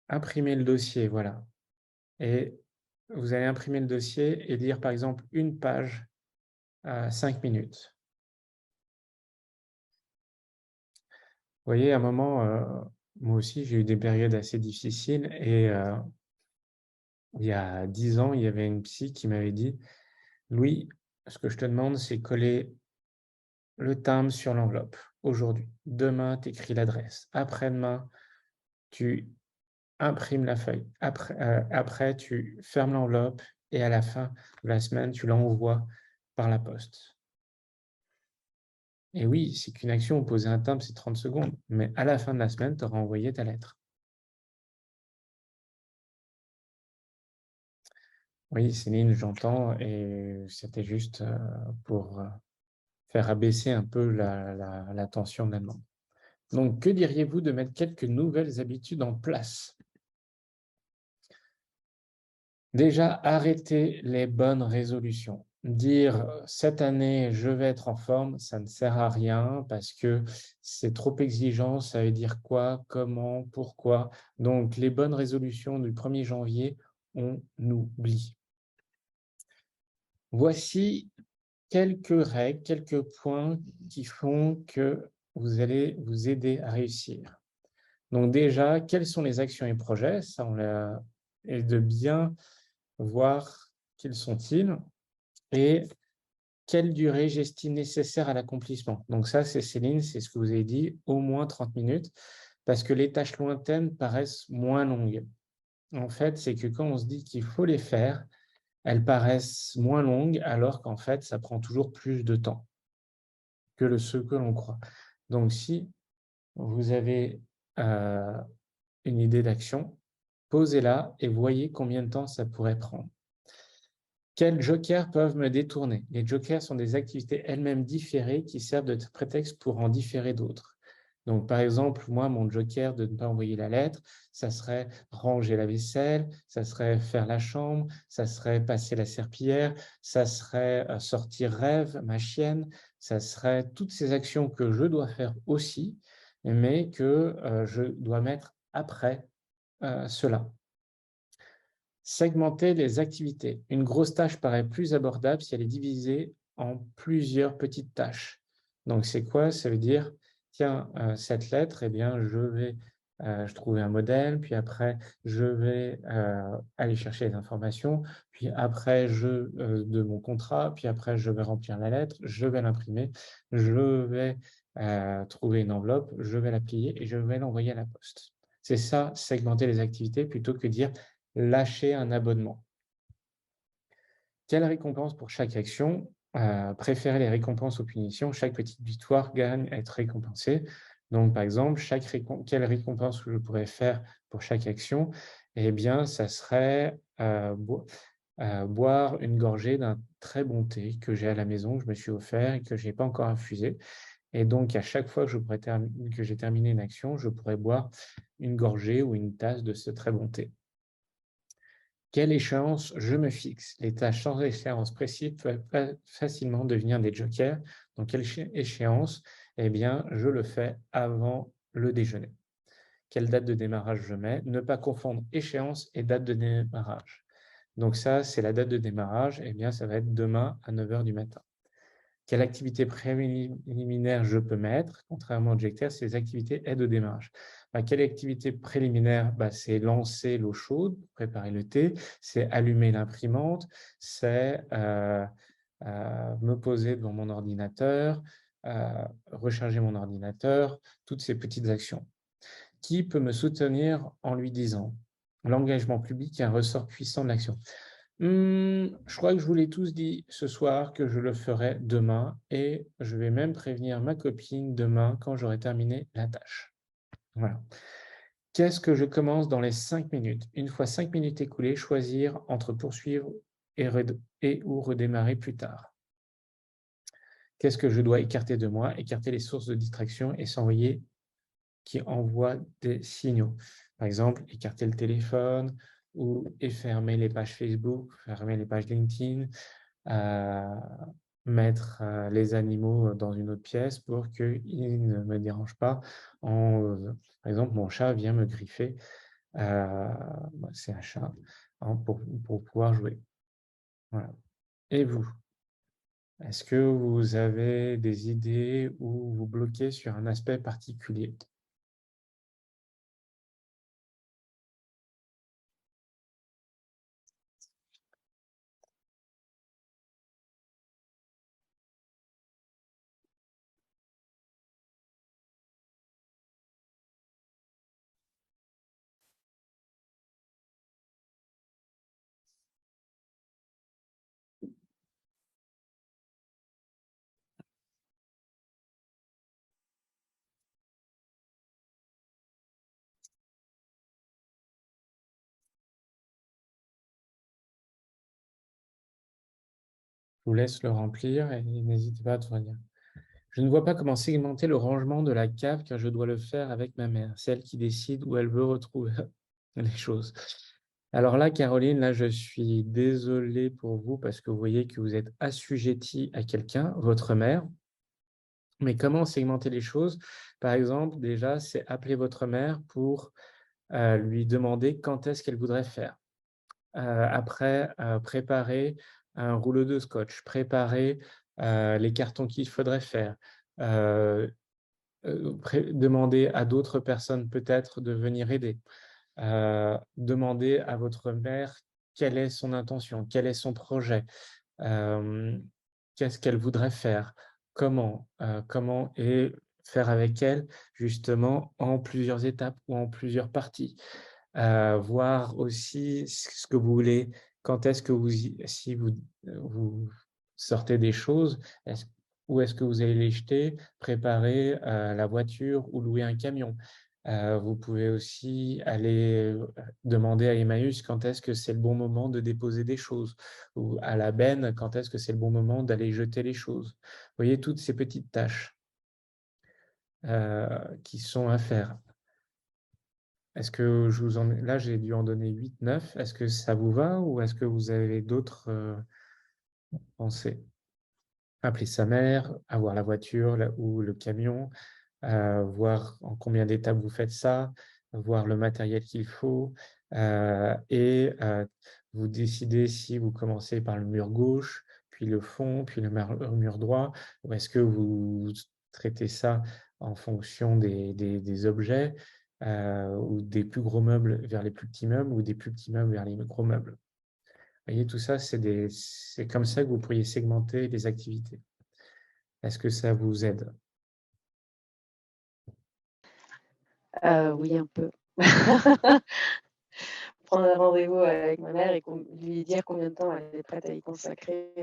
imprimer le dossier, voilà. Et vous allez imprimer le dossier et dire, par exemple, une page à 5 minutes. Vous voyez, à un moment, moi aussi, j'ai eu des périodes assez difficiles et il y a 10 ans, il y avait une psy qui m'avait dit: «Louis, ce que je te demande, c'est coller le timbre sur l'enveloppe. Aujourd'hui, demain, tu écris l'adresse. Après-demain, tu imprimes la feuille. Après, tu fermes l'enveloppe et à la fin de la semaine, tu l'envoies par la poste». Et oui, c'est qu'une action, poser un timbre, c'est 30 secondes, mais à la fin de la semaine, tu auras envoyé ta lettre. Oui, Céline, j'entends et c'était juste pour faire abaisser un peu la tension de la demande. Donc, que diriez-vous de mettre quelques nouvelles habitudes en place? Déjà, arrêter les bonnes résolutions. Dire cette année, je vais être en forme, ça ne sert à rien parce que c'est trop exigeant. Ça veut dire quoi, comment, pourquoi. Donc, les bonnes résolutions du 1er janvier, on oublie. Voici quelques règles, quelques points qui font que vous allez vous aider à réussir. Donc déjà, quelles sont les actions et projets? Ça, et de bien voir quels sont-ils et quelle durée j'estime nécessaire à l'accomplissement. Donc ça, c'est Céline, c'est ce que vous avez dit, au moins 30 minutes, parce que les tâches lointaines paraissent moins longues. En fait, c'est que quand on se dit qu'il faut les faire, elles paraissent moins longues, alors qu'en fait, ça prend toujours plus de temps que ce que l'on croit. Donc si vous avez une idée d'action, posez-la et voyez combien de temps ça pourrait prendre. Quels jokers peuvent me détourner? Les jokers sont des activités elles-mêmes différées qui servent de prétexte pour en différer d'autres. Donc, par exemple, moi, mon joker de ne pas envoyer la lettre, ça serait ranger la vaisselle, ça serait faire la chambre, ça serait passer la serpillière, ça serait sortir Rêve, ma chienne, ça serait toutes ces actions que je dois faire aussi, mais que je dois mettre après cela. Segmenter les activités. Une grosse tâche paraît plus abordable si elle est divisée en plusieurs petites tâches. Donc, c'est quoi? Ça veut dire, tiens, cette lettre, eh bien, je trouver un modèle, puis après, je vais aller chercher les informations, puis après, de mon contrat, puis après, je vais remplir la lettre, je vais l'imprimer, je vais trouver une enveloppe, je vais la plier et je vais l'envoyer à la poste. C'est ça, segmenter les activités, plutôt que dire lâcher un abonnement. Quelle récompense pour chaque action? Préférer les récompenses aux punitions. Chaque petite victoire gagne à être récompensée. Donc, par exemple, quelle récompense je pourrais faire pour chaque action? Eh bien, ça serait boire une gorgée d'un très bon thé que j'ai à la maison, que je me suis offert et que je n'ai pas encore infusé. Et donc, à chaque fois que que j'ai terminé une action, je pourrais boire une gorgée ou une tasse de ce très bon thé. Quelle échéance je me fixe? Les tâches sans échéance précise peuvent facilement devenir des jokers. Donc, quelle échéance? Eh bien, je le fais avant le déjeuner. Quelle date de démarrage je mets? Ne pas confondre échéance et date de démarrage. Donc ça, c'est la date de démarrage. Eh bien, ça va être demain à 9 heures du matin. Quelle activité préliminaire je peux mettre? Contrairement au Jectair, c'est les activités aide au démarrage. Quelle activité préliminaire? C'est lancer l'eau chaude, préparer le thé, c'est allumer l'imprimante, c'est me poser devant mon ordinateur, recharger mon ordinateur, toutes ces petites actions. Qui peut me soutenir en lui disant: «L'engagement public est un ressort puissant de l'action». Je crois que je vous l'ai tous dit ce soir que je le ferai demain et je vais même prévenir ma copine demain quand j'aurai terminé la tâche. Voilà. Qu'est-ce que je commence dans les 5 minutes? Une fois 5 minutes écoulées, choisir entre poursuivre et ou redémarrer plus tard. Qu'est-ce que je dois écarter de moi? Écarter les sources de distraction et s'envoyer qui envoient des signaux. Par exemple, écarter le téléphone ou fermer les pages Facebook, fermer les pages LinkedIn, mettre les animaux dans une autre pièce pour qu'ils ne me dérangent pas. Par exemple, mon chat vient me griffer, c'est un chat, hein, pour pouvoir jouer. Voilà. Et vous? Est-ce que vous avez des idées ou vous bloquez sur un aspect particulier? vous laisse le remplir et n'hésitez pas à tout redire. Je ne vois pas comment segmenter le rangement de la cave car je dois le faire avec ma mère. C'est elle qui décide où elle veut retrouver les choses. Alors là, Caroline, là, je suis désolé pour vous parce que vous voyez que vous êtes assujettie à quelqu'un, votre mère. Mais comment segmenter les choses? Par exemple, déjà, c'est appeler votre mère pour lui demander quand est-ce qu'elle voudrait faire. Après, préparer un rouleau de scotch, préparer les cartons qu'il faudrait faire, heu demander à d'autres personnes peut-être de venir aider. Demander à votre mère quelle est son intention, quel est son projet, hem, qu'est-ce qu'elle voudrait faire, comment et faire avec elle justement en plusieurs étapes ou en plusieurs parties. Voir aussi ce que vous voulez, quand est-ce que vous y si vous sortez des choses, est-ce où est-ce que vous allez les jeter? Préparer, la voiture ou louer un camion. Vous pouvez aussi aller, demander à Emmaüs quand est-ce que c'est le bon moment de déposer des choses ou à la benne, quand est-ce que c'est le bon moment d'aller jeter les choses. Vous voyez toutes ces petites tâches, qui sont à faire. Est-ce que je vous en ai là, j'ai dû en donner 8, 9. Est-ce que ça vous va ou est-ce que vous avez d'autres, pensées? Appeler sa mère, avoir la voiture là ou le camion, voir en combien d'étapes vous faites ça, voir le matériel qu'il faut, et vous décidez si vous commencez par le mur gauche, puis le fond, puis le mur droit, ou est-ce que vous traitez ça en fonction des objets, ou des plus gros meubles vers les plus petits meubles ou des plus petits meubles vers les gros meubles? Vous voyez, tout ça, c'est comme ça que vous pourriez segmenter les activités. Est-ce que ça vous aide? Oui, un peu. Prendre un rendez-vous avec ma mère et lui dire combien de temps elle est prête à y consacrer,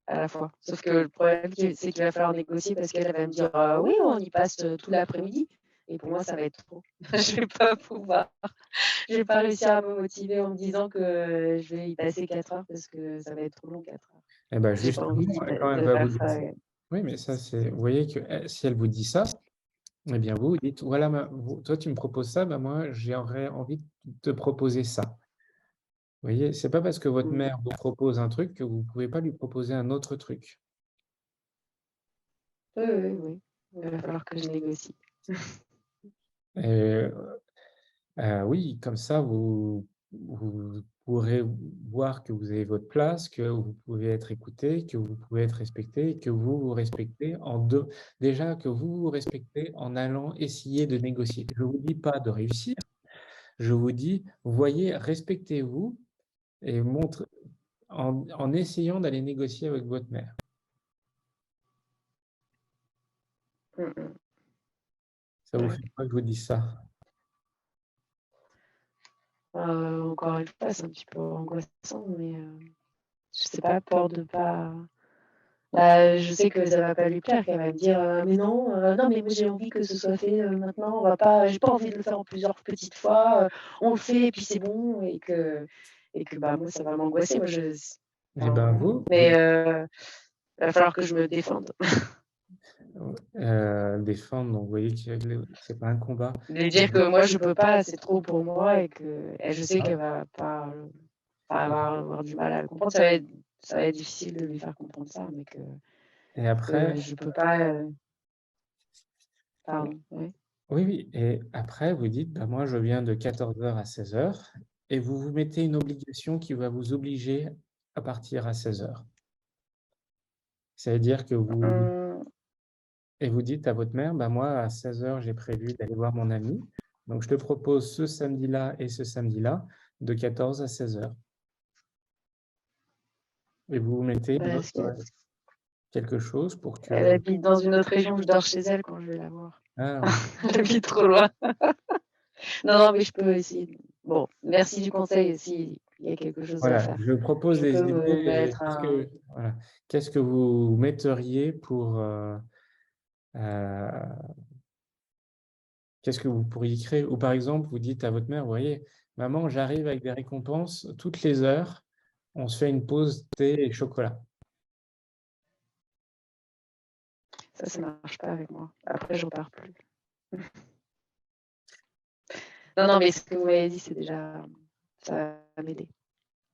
à la fois. Sauf que le problème c'est qu'il va falloir négocier parce qu'elle va me dire: «Oui, on y passe, tout l'après-midi» et pour moi ça va être trop. Je vais pas pouvoir, je vais pas réussir à me motiver en me disant que je vais y passer 4 heures parce que ça va être trop long 4 heures. Eh ben, J'ai pas envie justement, quand elle de va vous faire dire ça, ça, oui, mais ça, vous voyez que si elle vous dit ça, eh bien, vous dites: «Voilà, toi, tu me proposes ça, bah, moi, j'aurais envie de te proposer ça». Vous voyez? C'est pas parce que votre Mmh. mère vous propose un truc que vous pouvez pas lui proposer un autre truc. Oui, oui, oui. Il va falloir que je négocie. Et oui, comme ça, vous pourrez voir que vous avez votre place, que vous pouvez être écouté, que vous pouvez être respecté, que vous vous respectez déjà que vous vous respectez en allant essayer de négocier. Je vous dis pas de réussir, je vous dis: voyez, respectez-vous et montre en essayant d'aller négocier avec votre mère. Mmh mh. Ça vous Ouais. fait quoi que je vous dise ça? Encore une fois, c'est un petit peu angoissant, mais je sais pas, peur de pas bah, je sais que ça va pas lui plaire, qu'elle va me dire: «Mais non, non, mais moi j'ai envie que ce soit fait, maintenant, on va pas j'ai pas envie de le faire en plusieurs petites fois, on le fait et puis c'est bon» et que, bah, moi ça va m'angoisser. Moi je s Eh ben, enfin, vous mais il va falloir que je me défende. défendre, donc vous voyez que c'est pas un combat. Lui dire que moi je peux pas, c'est trop pour moi et je sais Ah, qu'elle va pas, enfin, elle va avoir du mal à le comprendre. Ça va être difficile de lui faire comprendre ça, mais et que après je peux pas, pardon, oui. oui, oui, et après vous dites: «Bah, moi je viens de 14 heures à 16 heures», et vous vous mettez une obligation qui va vous obliger à partir à 16 heures. Ça veut dire que Mmh, vous dites à votre mère: «Bah, moi à 16 heures j'ai prévu d'aller voir mon ami, donc je te propose ce samedi-là et ce samedi-là de 14 à 16 heures», et vous vous mettez une parce autre, qu'elle quelque chose pour que habite dans une autre région, je dors chez elle quand je vais la voir. ah oui, Elle habite trop loin. Non, non, mais je peux essayer. Bon, merci du conseil, s'il y a quelque chose à voilà, faire. je propose Je des peux me idées et mettre un qu'est-ce que vous metteriez pour, qu'est-ce que vous pourriez créer? Ou par exemple, vous dites à votre mère: «Vous voyez, maman, j'arrive avec des récompenses toutes les heures, on se fait une pause thé et chocolat». Ça marche pas avec moi. Après, je repars plus. Non, mais ce que vous m'avez dit, c'est déjà ça va m'aider.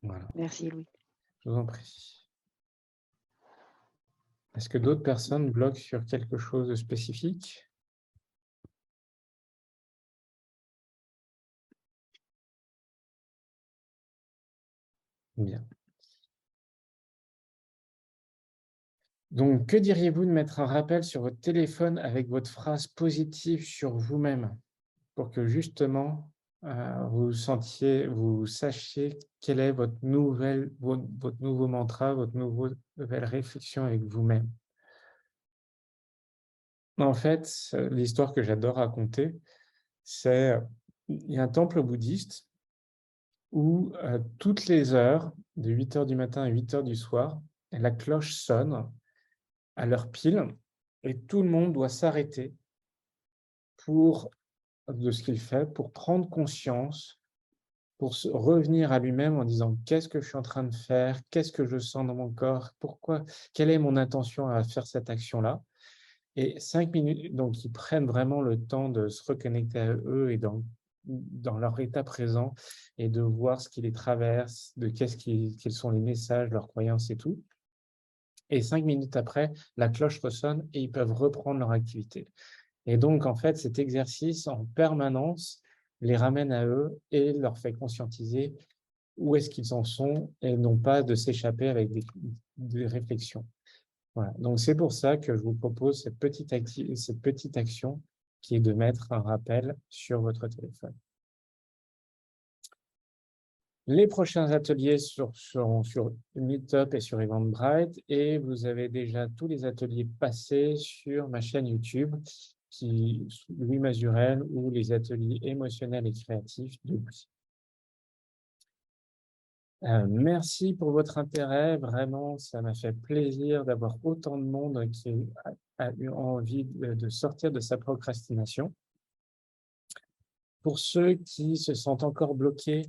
Voilà, Merci Louis. je vous en prie. Est-ce que d'autres personnes bloquent sur quelque chose de spécifique? Bien. Donc, que diriez-vous de mettre un rappel sur votre téléphone avec votre phrase positive sur vous-même pour que justement vous sachiez quel est votre nouveau mantra, votre nouvelle réflexion avec vous-même. En fait, l'histoire que j'adore raconter, c'est il y a un temple bouddhiste où toutes les heures, de 8 heures du matin à 8 heures du soir, la cloche sonne à l'heure pile et tout le monde doit s'arrêter pour de ce qu'il fait, pour prendre conscience, pour se revenir à lui-même en disant: «Qu'est-ce que je suis en train de faire? Qu'est-ce que je sens dans mon corps? Pourquoi? Quelle est mon intention à faire cette action-là?» Et 5 minutes, donc ils prennent vraiment le temps de se reconnecter à eux et dans leur état présent et de voir ce qui les traverse, de quels sont les messages, leurs croyances et tout. Et 5 minutes après, la cloche ressonne et ils peuvent reprendre leur activité. Et donc, en fait, cet exercice en permanence les ramène à eux et leur fait conscientiser où est-ce qu'ils en sont et non pas de s'échapper avec des réflexions. Voilà, donc c'est pour ça que je vous propose cette petite action qui est de mettre un rappel sur votre téléphone. Les prochains ateliers seront sur Meetup et sur Eventbrite et vous avez déjà tous les ateliers passés sur ma chaîne YouTube, Louis Mazurel, ou les ateliers émotionnels et créatifs de Louis. Merci pour votre intérêt, vraiment, ça m'a fait plaisir d'avoir autant de monde qui a eu envie de sortir de sa procrastination. Pour ceux qui se sentent encore bloqués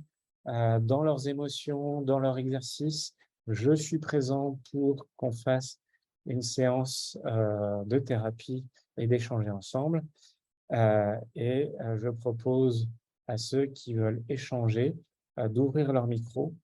dans leurs émotions, dans leur exercice, je suis présent pour qu'on fasse une séance de thérapie et d'échanger ensemble. Je propose à ceux qui veulent échanger d'ouvrir leur micro